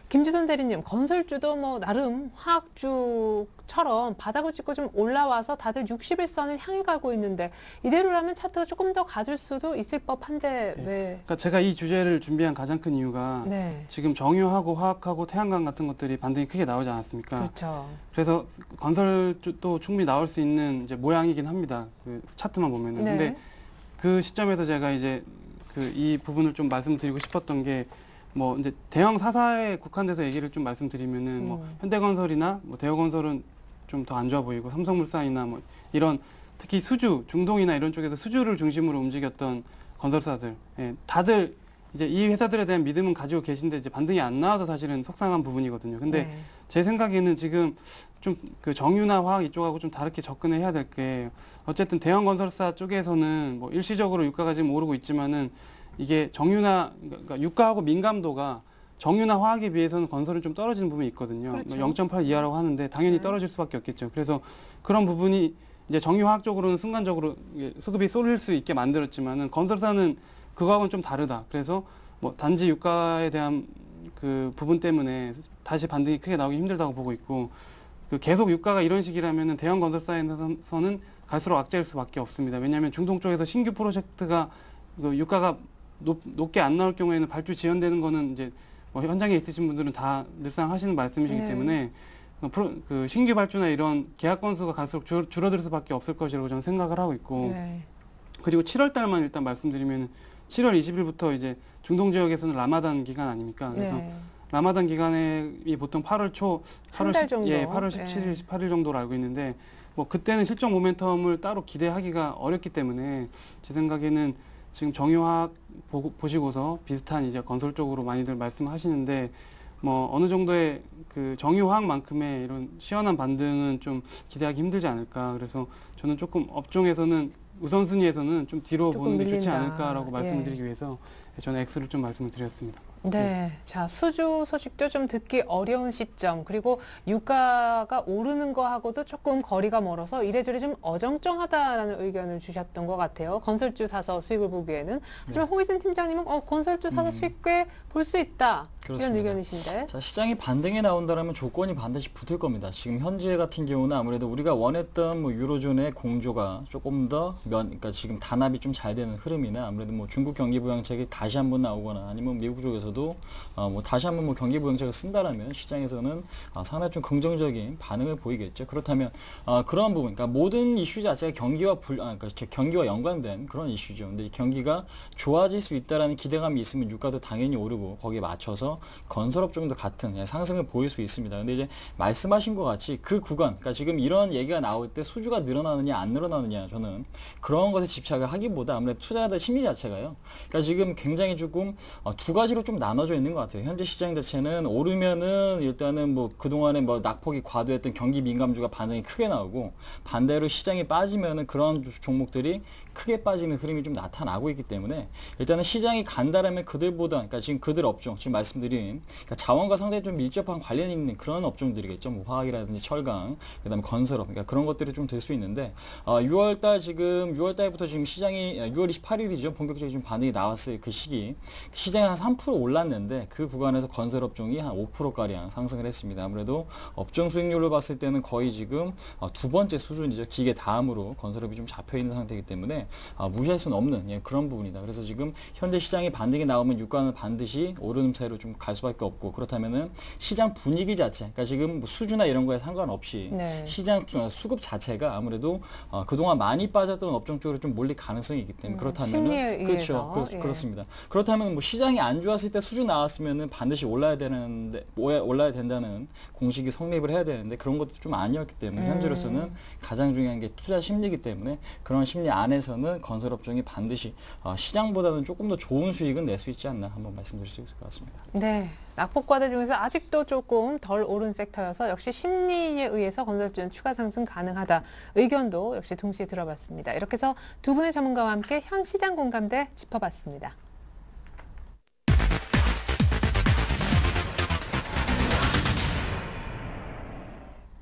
김주선 대리님, 건설주도 뭐 나름 화학주처럼 바닥을 찍고 좀 올라와서 다들 60일선을 향해 가고 있는데 이대로라면 차트가 조금 더 가질 수도 있을 법한데 왜? 그러니까 제가 이 주제를 준비한 가장 큰 이유가 지금 정유하고 화학하고 태양광 같은 것들이 반등이 크게 나오지 않았습니까? 그렇죠. 그래서 건설주도 충분히 나올 수 있는 이제 모양이긴 합니다. 그 차트만 보면은. 근데 그 시점에서 제가 이제 이 부분을 좀 말씀드리고 싶었던 게 뭐 이제 대형 사사에 국한돼서 얘기를 좀 말씀드리면은 뭐 현대건설이나 뭐 대우건설은 좀 더 안 좋아 보이고 삼성물산이나 뭐 이런 특히 수주, 중동이나 이런 쪽에서 수주를 중심으로 움직였던 건설사들, 예, 다들 이제 이 회사들에 대한 믿음은 가지고 계신데 이제 반등이 안 나와서 사실은 속상한 부분이거든요. 근데 제 생각에는 지금 좀 그 정유나 화학 이쪽하고 좀 다르게 접근을 해야 될 게 어쨌든 대형 건설사 쪽에서는 뭐 일시적으로 유가가 지금 오르고 있지만은 이게 정유나 그러니까 유가하고 민감도가 정유나 화학에 비해서는 건설은 좀 떨어지는 부분이 있거든요. 그렇죠. 0.8 이하라고 하는데 당연히 떨어질 수밖에 없겠죠. 그래서 그런 부분이 이제 정유화학 쪽으로는 순간적으로 수급이 쏠릴 수 있게 만들었지만은 건설사는 그거하고는 좀 다르다. 그래서 뭐 단지 유가에 대한 그 부분 때문에 다시 반등이 크게 나오기 힘들다고 보고 있고 그 계속 유가가 이런 식이라면은 대형 건설사에서는 갈수록 악재일 수밖에 없습니다. 왜냐하면 중동 쪽에서 신규 프로젝트가 그 유가가 높게 안 나올 경우에는 발주 지연되는 거는 이제 뭐 현장에 있으신 분들은 다 늘상 하시는 말씀이시기 때문에 그 신규 발주나 이런 계약 건수가 갈수록 줄어들 수밖에 없을 것이라고 저는 생각을 하고 있고 그리고 7월 달만 일단 말씀드리면 7월 20일부터 이제 중동 지역에서는 라마단 기간 아닙니까? 그래서 라마단 기간이 보통 8월 초, 8월 17일, 18일 정도로 알고 있는데 뭐 그때는 실적 모멘텀을 따로 기대하기가 어렵기 때문에 제 생각에는 지금 정유화학 보시고서 비슷한 이제 건설 쪽으로 많이들 말씀하시는데 뭐 어느 정도의 그 정유화학만큼의 이런 시원한 반등은 좀 기대하기 힘들지 않을까. 그래서 저는 조금 업종에서는 우선순위에서는 좀 뒤로 보는 게 좋지 않을까라고 말씀을 드리기 위해서 저는 X를 좀 말씀을 드렸습니다. 네. 자, 수주 소식도 좀 듣기 어려운 시점, 그리고 유가가 오르는 거하고도 조금 거리가 멀어서 이래저래 좀 어정쩡하다라는 의견을 주셨던 것 같아요. 건설주 사서 수익을 보기에는. 하지만 홍희진 팀장님은 건설주 사서 수익 꽤 볼 수 있다. 그렇습니다. 이런 의견이신데. 자, 시장이 반등에 나온다면 조건이 반드시 붙을 겁니다. 지금 현재 같은 경우는 아무래도 우리가 원했던 뭐 유로존의 공조가 조금 더 그러니까 지금 단합이 좀 잘 되는 흐름이나 아무래도 뭐 중국 경기부양책이 다시 한번 나오거나 아니면 미국 쪽에서도 뭐 다시 한번 뭐 경기부양책을 쓴다라면 시장에서는 상당히 좀 긍정적인 반응을 보이겠죠. 그렇다면 그런 부분, 그러니까 모든 이슈 자체가 그러니까 경기와 연관된 그런 이슈죠. 근데 경기가 좋아질 수 있다라는 기대감이 있으면 유가도 당연히 오르고 거기에 맞춰서 건설업종도 같은 상승을 보일 수 있습니다. 근데 이제 말씀하신 것 같이 그 구간, 그러니까 지금 이런 얘기가 나올 때 수주가 늘어나느냐 안 늘어나느냐 저는 그런 것에 집착을 하기보다 아무래도 투자자들 심리 자체가요. 그러니까 지금 굉장히 조금 두 가지로 좀 나눠져 있는 것 같아요. 현재 시장 자체는 오르면은 일단은 뭐 그동안에 뭐 낙폭이 과도했던 경기 민감주가 반응이 크게 나오고 반대로 시장이 빠지면은 그런 종목들이 크게 빠지는 흐름이 좀 나타나고 있기 때문에 일단은 시장이 간다라면 그들보다 그러니까 지금 그들 업종 지금 말씀드린 업종들이 그러니까 자원과 상당히 좀 밀접한 관련이 있는 그런 업종들이겠죠. 뭐 화학이라든지 철강, 그다음에 건설업, 그러니까 그런 것들이 좀 될 수 있는데 6월달부터 지금 시장이 6월 28일이죠. 본격적인 좀 반응이 나왔을 그 시기 시장이 한 3% 올랐는데 그 구간에서 건설 업종이 한 5%가량 상승을 했습니다. 아무래도 업종 수익률로 봤을 때는 거의 지금 두 번째 수준이죠. 기계 다음으로 건설업이 좀 잡혀 있는 상태이기 때문에 무시할 수는 없는 그런 부분이다. 그래서 지금 현재 시장이 반등이 나오면 유가는 반드시 오름세로 좀 갈 수밖에 없고 그렇다면은 시장 분위기 자체, 그러니까 지금 뭐 수주나 이런 거에 상관없이 네. 시장 수급 자체가 아무래도 그동안 많이 빠졌던 업종 쪽으로 좀 몰릴 가능성이 있기 때문에 심리에 그렇다면은 의해서. 그렇죠. 예. 그렇습니다. 그렇다면 뭐 시장이 안 좋았을 때 수주 나왔으면은 반드시 올라야 된다는 공식이 성립을 해야 되는데 그런 것도 좀 아니었기 때문에 현재로서는 가장 중요한 게 투자 심리이기 때문에 그런 심리 안에서는 건설 업종이 반드시 시장보다는 조금 더 좋은 수익은 낼 수 있지 않나 한번 말씀드릴 수 있을 것 같습니다. 네. 낙폭과대 중에서 아직도 조금 덜 오른 섹터여서 역시 심리에 의해서 건설주는 추가 상승 가능하다. 의견도 역시 동시에 들어봤습니다. 이렇게 해서 두 분의 전문가와 함께 현 시장 공감대 짚어봤습니다.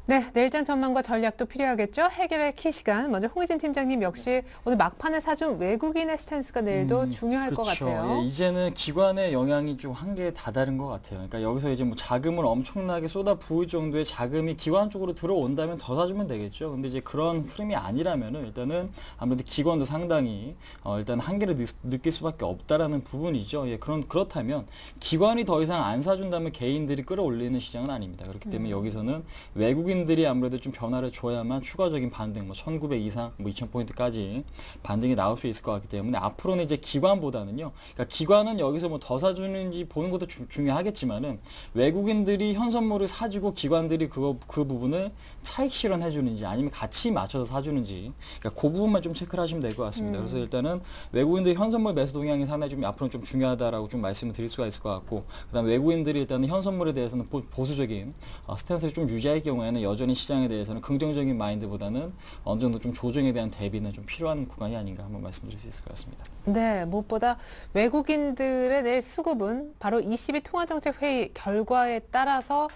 네, 내일장 전망과 전략도 필요하겠죠. 해결의 키 시간. 먼저 홍희진 팀장님 역시 오늘 막판에 사준 외국인의 스탠스가 내일도 중요할 것 그렇죠. 같아요. 예, 이제는 기관의 영향이 좀 한계에 다다른 것 같아요. 그러니까 여기서 이제 뭐 자금을 엄청나게 쏟아 부을 정도의 자금이 기관 쪽으로 들어온다면 더 사주면 되겠죠. 근데 이제 그런 흐름이 아니라면은 일단은 아무래도 기관도 상당히 일단 한계를 느낄 수밖에 없다라는 부분이죠. 예, 그렇다면 기관이 더 이상 안 사준다면 개인들이 끌어올리는 시장은 아닙니다. 그렇기 때문에 여기서는 외국인들이 아무래도 좀 변화를 줘야만 추가적인 반등, 뭐 1900 이상, 뭐 2000포인트까지 반등이 나올 수 있을 것 같기 때문에 앞으로는 이제 기관보다는요. 그러니까 기관은 여기서 뭐 더 사주는지 보는 것도 중요하겠지만은 외국인들이 현 선물을 사주고 기관들이 그 부분을 차익 실현해 주는지 아니면 같이 맞춰서 사주는지 그러니까 그 부분만 좀 체크를 하시면 될 것 같습니다. 그래서 일단은 외국인들이 현 선물 매수 동향이 상당히 좀 앞으로는 좀 중요하다라고 좀 말씀을 드릴 수가 있을 것 같고 그다음 외국인들이 일단은 현 선물에 대해서는 보수적인 스탠스를 좀 유지할 경우에는 여전히 시장에 대해서는 긍정적인 마인드보다는 어느 정도 좀 조정에 대한 대비는 좀 필요한 구간이 아닌가 한번 말씀드릴 수 있을 것 같습니다. 네, 무엇보다 외국인들의 내일 수급은 바로 22 통화정책회의 결과에 따라서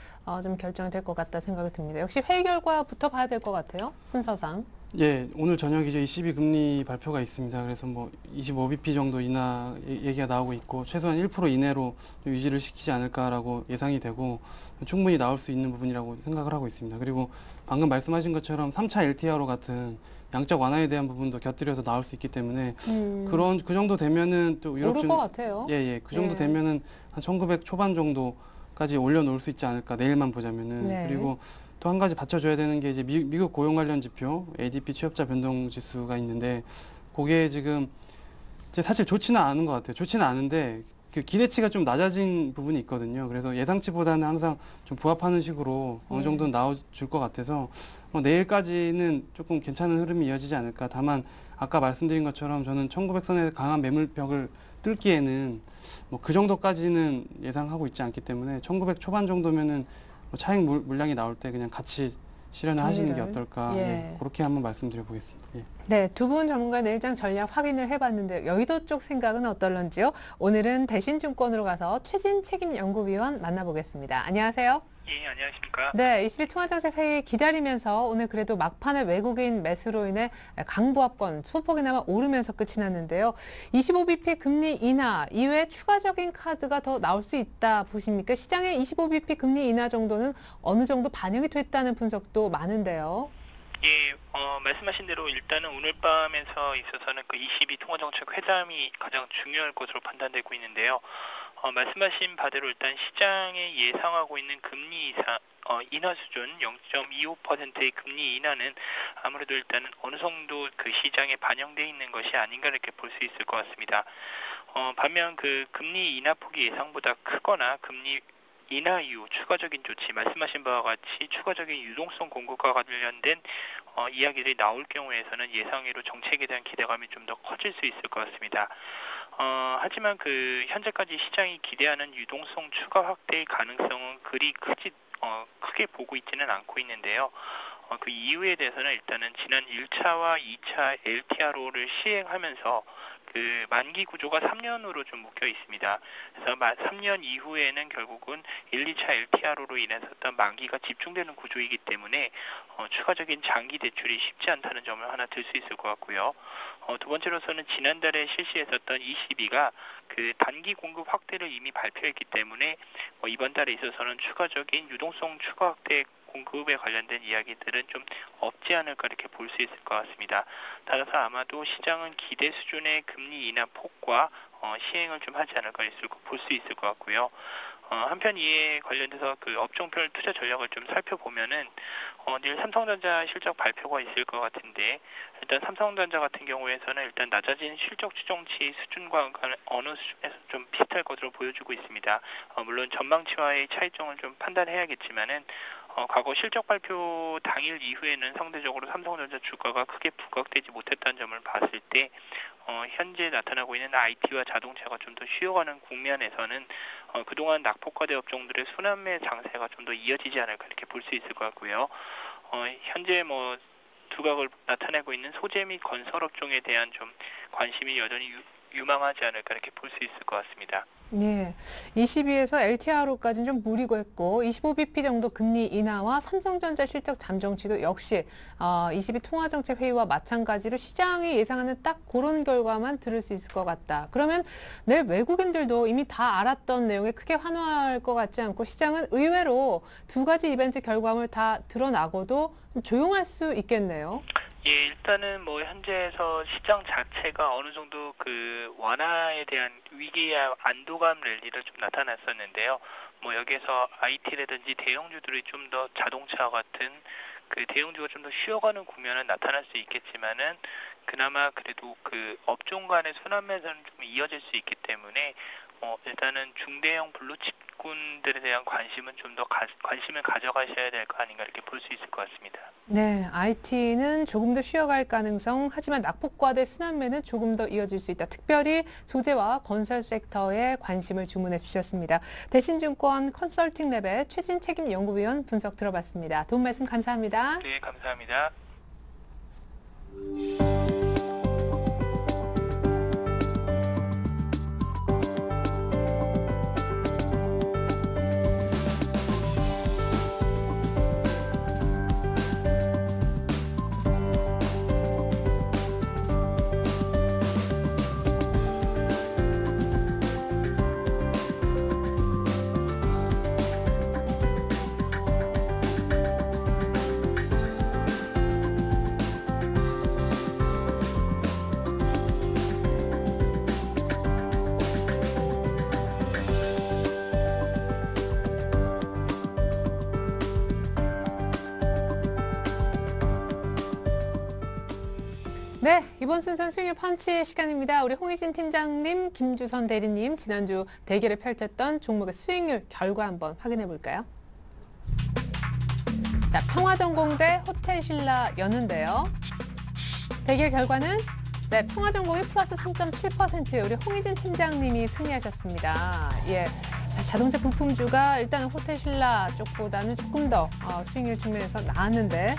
좀 결정이 될 것 같다 생각이 듭니다. 역시 회의 결과부터 봐야 될 것 같아요, 순서상. 예, 오늘 저녁이죠. 22 금리 발표가 있습니다. 그래서 뭐 25bp 정도 인하 얘기가 나오고 있고 최소한 1% 이내로 좀 유지를 시키지 않을까라고 예상이 되고 충분히 나올 수 있는 부분이라고 생각을 하고 있습니다. 그리고 방금 말씀하신 것처럼 3차 LTRO 같은 양적 완화에 대한 부분도 곁들여서 나올 수 있기 때문에 그 정도 되면은 또 유럽 오를 것 같아요. 예, 그 정도 되면은 한 1900 초반 정도까지 올려놓을 수 있지 않을까 내일만 보자면은. 네. 그리고 또 한 가지 받쳐줘야 되는 게 이제 미국 고용 관련 지표 ADP 취업자 변동 지수가 있는데 그게 지금 사실 좋지는 않은 것 같아요. 좋지는 않은데 그 기대치가 좀 낮아진 부분이 있거든요. 그래서 예상치보다는 항상 좀 부합하는 식으로 어느 정도는 나와줄 것 같아서 내일까지는 조금 괜찮은 흐름이 이어지지 않을까. 다만 아까 말씀드린 것처럼 저는 1900선의 강한 매물벽을 뚫기에는 뭐 그 정도까지는 예상하고 있지 않기 때문에 1900 초반 정도면은 뭐 차익 물량이 나올 때 그냥 같이 실현을 하시는 게 어떨까. 예. 그렇게 한번 말씀드려 보겠습니다. 예. 네, 두 분 전문가 내일장 전략 확인을 해봤는데 여의도 쪽 생각은 어떨런지요? 오늘은 대신증권으로 가서 최진 책임연구위원 만나보겠습니다. 안녕하세요. 예, 안녕하십니까. 네, 22 통화정책 회의 기다리면서 오늘 그래도 막판에 외국인 매수로 인해 강보합권 소폭이나마 오르면서 끝이 났는데요. 25bp 금리 인하 이외에 추가적인 카드가 더 나올 수 있다 보십니까? 시장의 25bp 금리 인하 정도는 어느 정도 반영이 됐다는 분석도 많은데요. 예, 말씀하신 대로 일단은 오늘 밤에서 있어서는 그 22 통화정책 회담이 가장 중요할 것으로 판단되고 있는데요. 말씀하신 바대로 일단 시장에 예상하고 있는 금리 인하 수준 0.25%의 금리 인하는 아무래도 일단은 어느 정도 그 시장에 반영돼 있는 것이 아닌가 이렇게 볼 수 있을 것 같습니다. 반면 그 금리 인하 폭이 예상보다 크거나 금리 인하 이후 추가적인 조치, 말씀하신 바와 같이 추가적인 유동성 공급과 관련된 이야기들이 나올 경우에서는 예상외로 정책에 대한 기대감이 좀 더 커질 수 있을 것 같습니다. 하지만 그 현재까지 시장이 기대하는 유동성 추가 확대의 가능성은 그리 크게 보고 있지는 않고 있는데요. 그 이유에 대해서는 일단은 지난 1차와 2차 LTRO를 시행하면서 그 그 만기 구조가 3년으로 좀 묶여 있습니다. 그래서 3년 이후에는 결국은 1, 2차 LTR로 인해서 어떤 만기가 집중되는 구조이기 때문에 추가적인 장기 대출이 쉽지 않다는 점을 하나 들 수 있을 것 같고요. 두 번째로서는 지난달에 실시했었던 ECB가 그 단기 공급 확대를 이미 발표했기 때문에 이번 달에 있어서는 추가적인 유동성 추가 확대 공급에 관련된 이야기들은 좀 없지 않을까 이렇게 볼 수 있을 것 같습니다. 따라서 아마도 시장은 기대 수준의 금리 인하 폭과 시행을 좀 하지 않을까 볼 수 있을 것 같고요. 한편 이에 관련돼서 그 업종별 투자 전략을 좀 살펴보면은 내일 삼성전자 실적 발표가 있을 것 같은데 일단 삼성전자 같은 경우에서는 일단 낮아진 실적 추정치 수준과 어느 수준에서 좀 비슷할 것으로 보여주고 있습니다. 물론 전망치와의 차이점을 좀 판단해야겠지만은 과거 실적 발표 당일 이후에는 상대적으로 삼성전자 주가가 크게 부각되지 못했다는 점을 봤을 때 현재 나타나고 있는 IT와 자동차가 좀 더 쉬어가는 국면에서는 그동안 낙폭과대 업종들의 순환매 장세가 좀 더 이어지지 않을까 이렇게 볼 수 있을 것 같고요. 현재 두각을 나타내고 있는 소재 및 건설 업종에 대한 좀 관심이 여전히 유망하지 않을까 이렇게 볼 수 있을 것 같습니다. 예, 22에서 LTRO까지는 좀 무리고 했고 25bp 정도 금리 인하와 삼성전자 실적 잠정치도 역시 22 통화정책회의와 마찬가지로 시장이 예상하는 딱 그런 결과만 들을 수 있을 것 같다. 그러면 내일 외국인들도 이미 다 알았던 내용에 크게 환호할 것 같지 않고 시장은 의외로 두 가지 이벤트 결과물 다 드러나고도 좀 조용할 수 있겠네요. 예, 일단은 현재에서 시장 자체가 어느 정도 그 완화에 대한 위기와 안도감 랠리를 좀 나타났었는데요. 여기에서 IT라든지 대형주들이 좀 더 자동차 같은 그 대형주가 좀 더 쉬어가는 국면은 나타날 수 있겠지만은 그나마 그래도 그 업종 간의 순환매는 좀 이어질 수 있기 때문에 일단은 중대형 블루칩군들에 대한 관심은 좀 더 관심을 가져가셔야 될 거 아닌가 이렇게 볼 수 있을 것 같습니다. 네, IT는 조금 더 쉬어갈 가능성, 하지만 낙폭과대 순환매는 조금 더 이어질 수 있다. 특별히 소재와 건설 섹터에 관심을 주문해 주셨습니다. 대신증권 컨설팅랩의 최진 책임연구위원 분석 들어봤습니다. 도움 말씀 감사합니다. 네, 감사합니다. 네, 이번 순서는 수익률 펀치 시간입니다. 우리 홍희진 팀장님, 김주선 대리님, 지난주 대결을 펼쳤던 종목의 수익률 결과 한번 확인해 볼까요? 자, 평화전공대 호텔신라였는데요. 대결 결과는 네, 평화전공이 플러스 3.7%, 우리 홍희진 팀장님이 승리하셨습니다. 예. 자, 자동차 부품주가 일단은 호텔신라 쪽보다는 조금 더 수익률 측면에서 나았는데,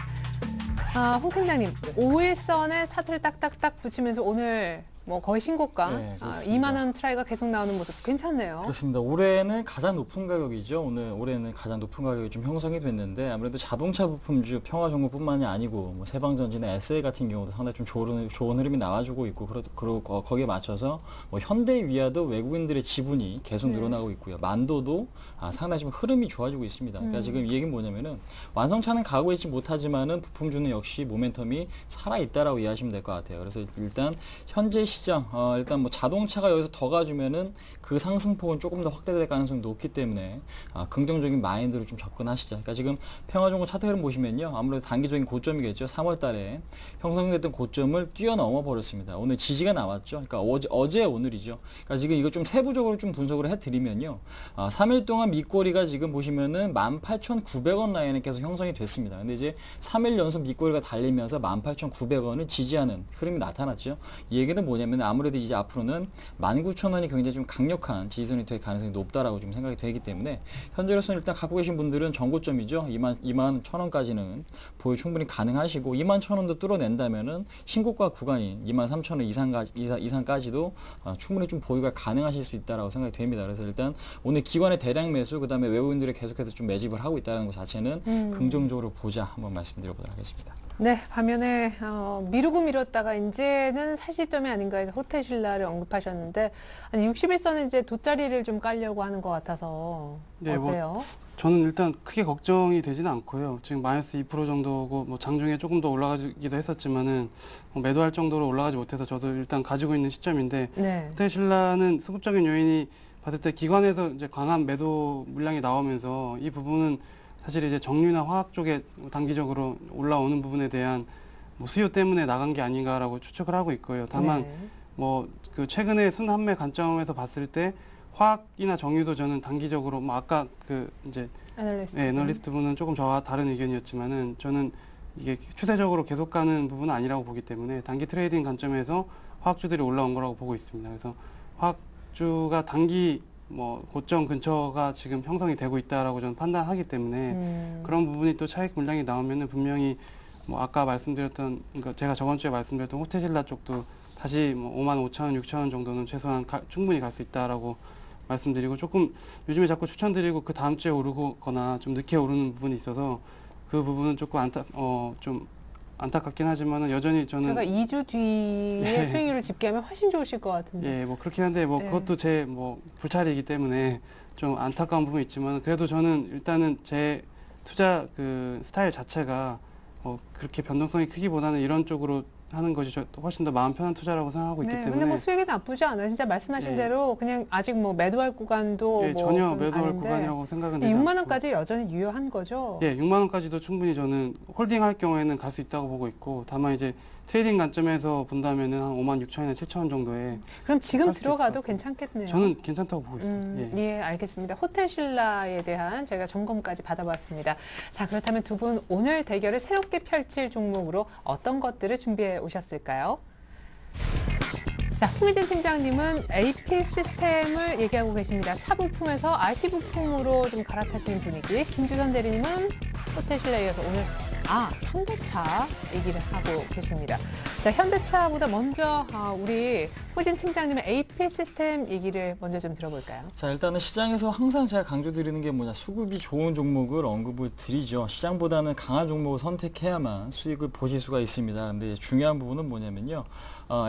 홍 팀장님, 5일선에 차트를 딱딱딱 붙이면서 오늘 거의 신고가 네, 그렇습니다. 2만 원 트라이가 계속 나오는 모습 괜찮네요. 그렇습니다. 올해는 가장 높은 가격이죠. 올해는 가장 높은 가격이 좀 형성이 됐는데 아무래도 자동차 부품주 평화전공뿐만이 아니고 세방전지나 SL 같은 경우도 상당히 좀 좋은 흐름이 나와주고 있고 그리고 거기에 맞춰서 현대위아도 외국인들의 지분이 계속 늘어나고 있고요. 만도도 상당히 좀 흐름이 좋아지고 있습니다. 그러니까 지금 이 얘기는 뭐냐면은 완성차는 가고 있지 못하지만은 부품주는 역시 모멘텀이 살아 있다라고 이해하시면 될 것 같아요. 그래서 일단 현재 시장 일단 자동차가 여기서 더 가주면은 그 상승폭은 조금 더 확대될 가능성이 높기 때문에 긍정적인 마인드로 좀 접근하시죠. 그러니까 지금 평화전공 차트 흐름 보시면요, 아무래도 단기적인 고점이겠죠. 3월달에 형성됐던 고점을 뛰어넘어 버렸습니다. 오늘 지지가 나왔죠. 그러니까 어제 오늘이죠. 그러니까 지금 이거 좀 세부적으로 좀 분석을 해드리면요, 3일 동안 밑꼬리가 지금 보시면은 18,900원 라인에 계속 형성이 됐습니다. 근데 이제 3일 연속 밑꼬리가 달리면서 18,900원을 지지하는 흐름이 나타났죠. 이 얘기는 뭐냐면 뭐냐면 아무래도 이제 앞으로는 19,000원이 굉장히 좀 강력한 지지선이 될 가능성이 높다라고 좀 생각이 되기 때문에 현재로서는 일단 갖고 계신 분들은 정고점이죠. 21,000원까지는 보유 충분히 가능하시고 21,000원도 뚫어낸다면은 신고가 구간인 23,000원 이상까지도 충분히 좀 보유가 가능하실 수 있다라고 생각이 됩니다. 그래서 일단 오늘 기관의 대량 매수 그다음에 외국인들이 계속해서 좀 매집을 하고 있다는 것 자체는 긍정적으로 보자 한번 말씀드려보도록 하겠습니다. 네, 반면에 미루고 미뤘다가 이제는 살 시점이 아닌가 해서 호텔신라를 언급하셨는데 아니 61선은 이제 돗자리를 좀 깔려고 하는 것 같아서 네, 어때요? 저는 일단 크게 걱정이 되지는 않고요. 지금 마이너스 2% 정도고 뭐 장중에 조금 더 올라가기도 했었지만은 매도할 정도로 올라가지 못해서 저도 일단 가지고 있는 시점인데 네. 호텔신라는 수급적인 요인이 봤을 때 기관에서 이제 강한 매도 물량이 나오면서 이 부분은 사실 이제 정유나 화학 쪽에 단기적으로 올라오는 부분에 대한 뭐 수요 때문에 나간 게 아닌가라고 추측을 하고 있고요. 다만 네. 뭐 그 최근에 순환매 관점에서 봤을 때 화학이나 정유도 저는 단기적으로 뭐 아까 그 이제 애널리스트 분은 조금 저와 다른 의견이었지만은 저는 이게 추세적으로 계속 가는 부분은 아니라고 보기 때문에 단기 트레이딩 관점에서 화학주들이 올라온 거라고 보고 있습니다. 그래서 화학주가 단기 뭐 고점 근처가 지금 형성이 되고 있다라고 저는 판단하기 때문에 그런 부분이 또 차익 물량이 나오면은 분명히 뭐 아까 말씀드렸던 그러니까 제가 저번 주에 말씀드렸던 호텔신라 쪽도 다시 뭐 55,000원, 6,000원 정도는 최소한 충분히 갈 수 있다라고 말씀드리고 조금 요즘에 자꾸 추천드리고 그 다음 주에 오르거나 좀 늦게 오르는 부분이 있어서 그 부분은 조금 좀 안타깝긴 하지만은 여전히 저는 제가 2주 뒤에 네. 수익률을 집계하면 훨씬 좋으실 것 같은데. 예, 뭐 그렇긴 한데 뭐 네. 그것도 제 뭐 불찰이기 때문에 좀 안타까운 부분이 있지만 그래도 저는 일단은 제 투자 그 스타일 자체가 그렇게 변동성이 크기보다는 이런 쪽으로 하는 것이 훨씬 더 마음 편한 투자라고 생각하고 있기 네, 때문에 근데 뭐 수익이 나쁘지 않아요. 진짜 말씀하신 예. 대로 그냥 아직 뭐 매도할 구간도 예, 뭐 전혀 그건 매도할 아닌데 구간이라고 생각은 되지 6만 않고. 원까지 여전히 유효한 거죠. 예, 6만 원까지도 충분히 저는 홀딩할 경우에는 갈 수 있다고 보고 있고 다만 이제 트레이딩 관점에서 본다면은 한 56,000원이나 7,000원 정도에 그럼 지금 할 수도 있을 들어가도 것 괜찮겠네요. 저는 괜찮다고 보고 있습니다. 예. 예, 알겠습니다. 호텔신라에 대한 저희가 점검까지 받아봤습니다. 자, 그렇다면 두 분 오늘 대결을 새롭게 펼칠 종목으로 어떤 것들을 준비해 오셨을까요? 자, 홍희진 팀장님은 AP 시스템을 얘기하고 계십니다. 차 부품에서 RT 부품으로 좀 갈아타시는 분위기. 김주선 대리님은 호텔신라에 이어서 오늘 현대차 얘기를 하고 계십니다. 자, 현대차보다 먼저 우리 호진 팀장님의 AP 시스템 얘기를 먼저 좀 들어볼까요? 자, 일단은 시장에서 항상 제가 강조드리는 게 뭐냐, 수급이 좋은 종목을 언급을 드리죠. 시장보다는 강한 종목을 선택해야만 수익을 보실 수가 있습니다. 근데 중요한 부분은 뭐냐면요,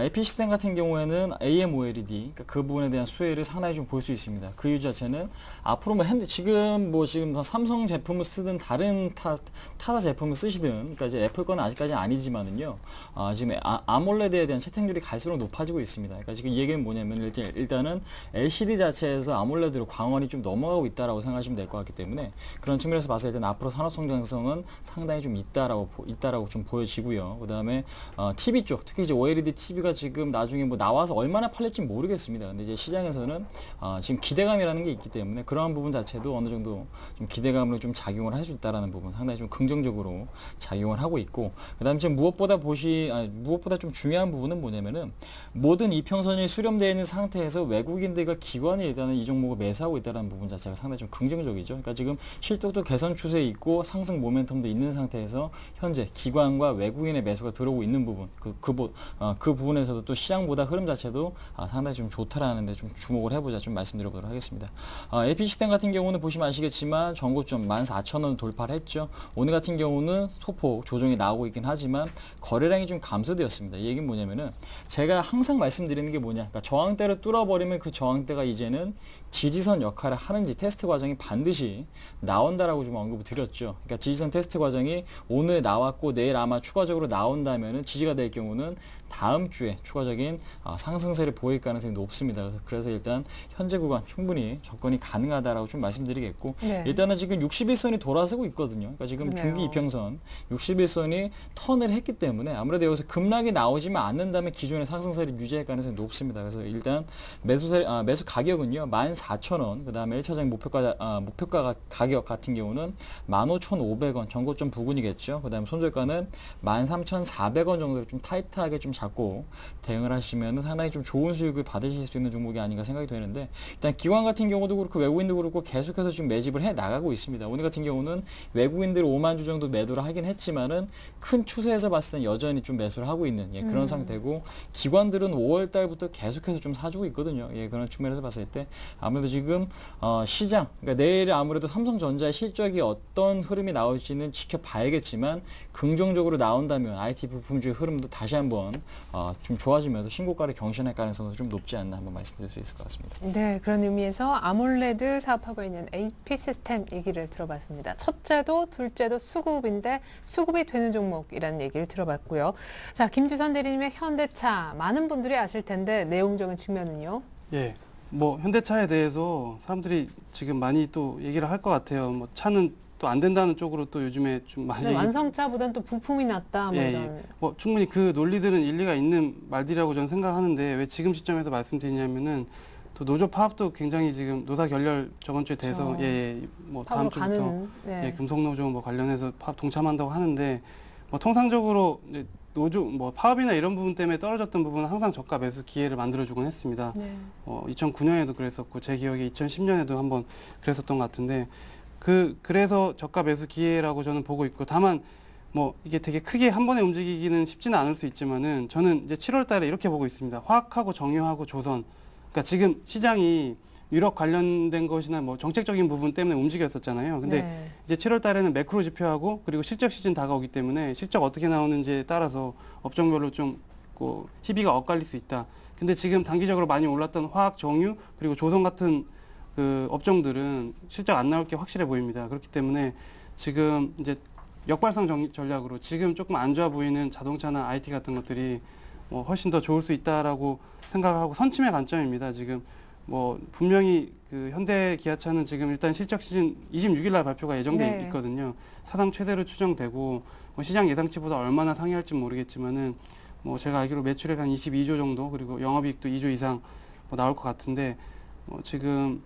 AP 시스템 같은 경우에는 AMOLED, 그러니까 그 부분에 대한 수혜를 상당히 좀 볼 수 있습니다. 그 이유 자체는 앞으로 뭐 지금 삼성 제품을 쓰든 다른 타사 제품을 쓰시든, 그러니까 이제 애플 거는 아직까지는 아니지만은요, 지금 아몰레드에 대한 채택률이 갈수록 높아지고 있습니다. 그러니까 지금 이 얘기는 뭐냐면 일단은 LCD 자체에서 아몰레드로 광원이 좀 넘어가고 있다라고 생각하시면 될 것 같기 때문에 그런 측면에서 봤을 때는 앞으로 산업 성장성은 상당히 좀 있다라고 좀 보여지고요. 그다음에 TV 쪽, 특히 이제 OLED TV가 지금 나중에 뭐 나와서 얼마나 팔릴지 모르겠습니다. 근데 이제 시장에서는 지금 기대감이라는 게 있기 때문에 그러한 부분 자체도 어느 정도 좀 기대감으로 좀 작용을 할 수 있다라는 부분 상당히 좀 긍정적으로 작용을 하고 있고, 그다음에 지금 무엇보다 좀 중요한 부분은 뭐냐면은 모든 이평선이 수렴되어 있는 상태에서 외국인들과 기관이 일단은 이 종목을 매수하고 있다는 부분 자체가 상당히 좀 긍정적이죠. 그러니까 지금 실적도 개선 추세에 있고 상승 모멘텀도 있는 상태에서 현재 기관과 외국인의 매수가 들어오고 있는 부분, 그 부분에서도 또 시장보다 흐름 자체도 상당히 좀 좋다라는 데 좀 주목을 해보자 좀 말씀드려보도록 하겠습니다. AP 시스템 같은 경우는 보시면 아시겠지만 전고점 14,000원 돌파를 했죠. 오늘 같은 경우는 소폭 조정이 나오고 있긴 하지만 거래량이 좀 감소되었습니다. 이 얘기는 뭐냐면은 제가 항상 말씀드리는 게 뭐냐, 그러니까 저항대를 뚫어버리면 그 저항대가 이제는 지지선 역할을 하는지 테스트 과정이 반드시 나온다라고 좀 언급을 드렸죠. 그러니까 지지선 테스트 과정이 오늘 나왔고 내일 아마 추가적으로 나온다면은 지지가 될 경우는 다음 주에 추가적인 상승세를 보일 가능성이 높습니다. 그래서 일단 현재 구간 충분히 접근이 가능하다라고 좀 말씀드리겠고, 네. 일단은 지금 61선이 돌아서고 있거든요. 그러니까 지금 그러네요. 중기 이평선 61선이 턴을 했기 때문에 아무래도 여기서 급락이 나오지만 않는다면 기존의 상승세를 유지할 가능성이 가능성이 높습니다. 그래서 일단 매수 가격은요 14,000원, 그 다음에 1차적인 목표가 가격 같은 경우는 15,500원 전고점 부근이겠죠. 그 다음에 손절가는 13,400원 정도로 좀 타이트하게 좀 잡고 대응을 하시면 상당히 좀 좋은 수익을 받으실 수 있는 종목이 아닌가 생각이 되는데, 일단 기관 같은 경우도 그렇고 외국인도 그렇고 계속해서 좀 매집을 해 나가고 있습니다. 오늘 같은 경우는 외국인들 5만 주 정도 매도를 하긴 했지만은 큰 추세에서 봤을 때는 여전히 좀 매수를 하고 있는 그런 상태고, 기관들은 5월 달부터 계속해서 좀 사주고 있거든요. 그런 측면에서 봤을 때 아무래도 지금 시장, 그러니까 내일 아무래도 삼성전자의 실적이 어떤 흐름이 나올지는 지켜봐야겠지만, 긍정적으로 나온다면 IT 부품주의 흐름도 다시 한번 좀 좋아지면서 신고가를 경신할 가능성도 좀 높지 않나 한번 말씀드릴 수 있을 것 같습니다. 네, 그런 의미에서 아몰레드 사업하고 있는 AP 시스템 얘기를 들어봤습니다. 첫째도 둘째도 수급인데 수급이 되는 종목이라는 얘기를 들어봤고요. 자, 김주선 대리님의 현대차 많은 분들이 아실 텐데 내용적인 측면은요? 예, 뭐 현대차에 대해서 사람들이 지금 많이 또 얘기를 할 것 같아요. 뭐 차는 또 안 된다는 쪽으로 또 요즘에 좀 많이 완성차보다는 또 부품이 낫다. 뭐 이런. 뭐 충분히 그 논리들은 일리가 있는 말들이라고 저는 생각하는데, 왜 지금 시점에서 말씀드리냐면은 또 노조 파업도 굉장히 지금 노사 결렬 저번 주에 돼서 뭐 다음 주부터 가는, 금속노조 뭐 관련해서 파업 동참한다고 하는데, 뭐 통상적으로 이제 노조 뭐 파업이나 이런 부분 때문에 떨어졌던 부분은 항상 저가 매수 기회를 만들어주곤 했습니다. 2009년에도 그랬었고 제 기억에 2010년에도 한번 그랬었던 것 같은데, 그래서 저가 매수 기회라고 저는 보고 있고, 다만 뭐 이게 되게 크게 한 번에 움직이기는 쉽지는 않을 수 있지만은 저는 이제 7월 달에 이렇게 보고 있습니다. 화학하고 정유하고 조선. 그러니까 지금 시장이 유럽 관련된 것이나 뭐 정책적인 부분 때문에 움직였었잖아요. 근데 이제 7월 달에는 매크로 지표하고 그리고 실적 시즌 다가오기 때문에 실적 어떻게 나오는지에 따라서 업종별로 좀 희비가 엇갈릴 수 있다. 근데 지금 단기적으로 많이 올랐던 화학, 정유 그리고 조선 같은 그 업종들은 실적 안 나올 게 확실해 보입니다. 그렇기 때문에 지금 이제 역발상 전략으로 지금 조금 안 좋아 보이는 자동차나 IT 같은 것들이 뭐 훨씬 더 좋을 수 있다라고 생각하고, 선침의 관점입니다. 지금 뭐 분명히 그 현대 기아차는 지금 일단 실적 시즌 26일 날 발표가 예정돼 있거든요. 사상 최대로 추정되고, 뭐 시장 예상치보다 얼마나 상회할지 모르겠지만은 뭐 제가 알기로 매출액 한 22조 정도, 그리고 영업이익도 2조 이상 뭐 나올 것 같은데, 지금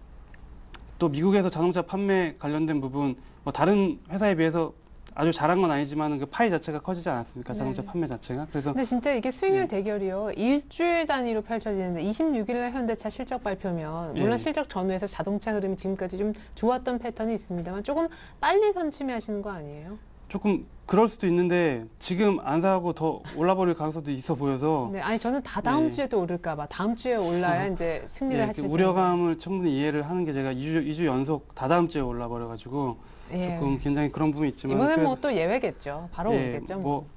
또 미국에서 자동차 판매 관련된 부분 뭐 다른 회사에 비해서 아주 잘한 건 아니지만 그 파이 자체가 커지지 않았습니까? 자동차 판매 자체가. 그래서 근데 진짜 이게 수익률 대결이요. 일주일 단위로 펼쳐지는데 26일 날 현대차 실적 발표면 물론 실적 전후에서 자동차 흐름이 지금까지 좀 좋았던 패턴이 있습니다만 조금 빨리 선침해하시는 거 아니에요? 조금 그럴 수도 있는데 지금 안 사고 더 올라버릴 가능성도 있어 보여서. 아니 저는 다 다음 주에도 오를까 봐. 다음 주에 올라야 이제 승리를 하실 텐데. 우려감을 충분히 이해를 하는 게, 제가 2주 연속 다다음 주에 올라버려가지고 조금 굉장히 그런 부분이 있지만, 이번엔 뭐 또 예외겠죠. 바로 오르겠죠. 뭐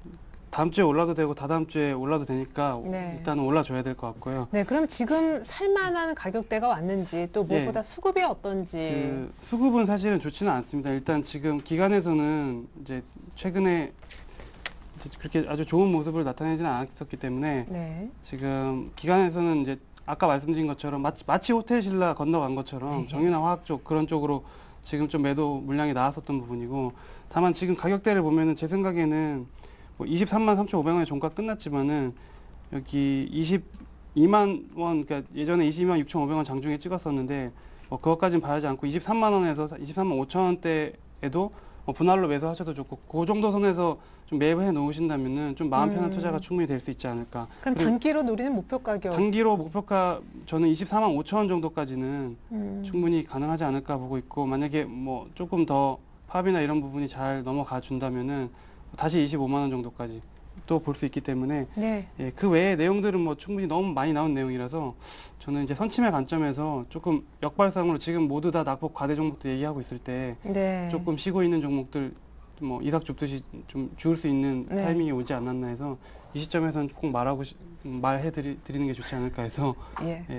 다음 주에 올라도 되고 다다음 주에 올라도 되니까 일단은 올라줘야 될 것 같고요. 네, 그럼 지금 살만한 가격대가 왔는지, 또 무엇보다 수급이 어떤지. 수급은 사실은 좋지는 않습니다. 일단 지금 기관에서는 이제 최근에 그렇게 아주 좋은 모습을 나타내지는 않았었기 때문에 지금 기관에서는 이제 아까 말씀드린 것처럼 마치 호텔 신라 건너간 것처럼 정유나 화학 쪽 그런 쪽으로 지금 좀 매도 물량이 나왔었던 부분이고, 다만 지금 가격대를 보면은 제 생각에는 뭐 23만 3,500원의 종가 끝났지만은 여기 22만 원, 그러니까 예전에 22만 6,500원 장중에 찍었었는데 뭐 그것까지는 봐야지 않고 23만 원에서 23만 5천 원대에도 분할로 매수하셔도 좋고, 그 정도 선에서 좀 매입해 놓으신다면은 좀 마음 편한 투자가 충분히 될 수 있지 않을까. 그럼 단기로 노리는 목표 가격? 단기로 목표가 저는 24만 5천 원 정도까지는 충분히 가능하지 않을까 보고 있고, 만약에 뭐 조금 더 파업이나 이런 부분이 잘 넘어가 준다면은 다시 25만 원 정도까지 또 볼 수 있기 때문에 그 외의 내용들은 뭐 충분히 너무 많이 나온 내용이라서 저는 이제 선침의 관점에서 조금 역발상으로 지금 모두 다 낙폭 과대 종목도 얘기하고 있을 때 조금 쉬고 있는 종목들 뭐 이삭 줍듯이 좀 죽을 수 있는 타이밍이 오지 않았나 해서 이 시점에서는 꼭 말해드리는 게 좋지 않을까 해서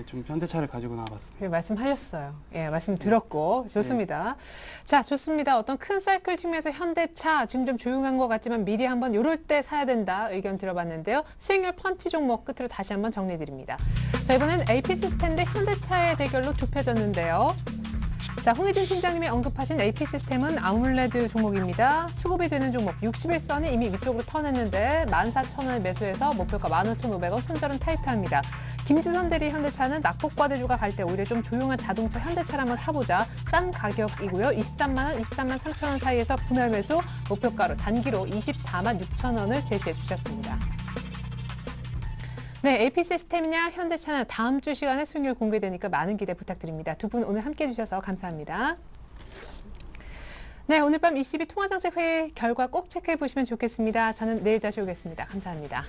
좀 현대차를 가지고 나와봤습니다. 말씀하셨어요. 말씀 들었고 좋습니다. 자, 좋습니다. 어떤 큰 사이클 측면에서 현대차 지금 좀 조용한 것 같지만 미리 한번 이럴 때 사야 된다 의견 들어봤는데요. 수익률 펀치 종목 끝으로 다시 한번 정리해드립니다. 자, 이번엔 AP 시스템 대 현대차의 대결로 좁혀졌는데요. 자, 홍희진 팀장님이 언급하신 AP 시스템은 아몰레드 종목입니다. 수급이 되는 종목 61선이 이미 위쪽으로 턴했는데 14,000원에 매수해서 목표가 15,500원, 손절은 타이트합니다. 김지선 대리 현대차는 낙폭과대주가 갈 때 오히려 좀 조용한 자동차 현대차를 한번 사보자. 싼 가격이고요. 23만 원, 23만 3천 원 사이에서 분할 매수, 목표가로 단기로 24만 6천 원을 제시해 주셨습니다. 네, AP시스템이냐 현대차는 다음 주 시간에 수익률 공개되니까 많은 기대 부탁드립니다. 두 분 오늘 함께해 주셔서 감사합니다. 네, 오늘 밤 ECB 통화정책회의 결과 꼭 체크해 보시면 좋겠습니다. 저는 내일 다시 오겠습니다. 감사합니다.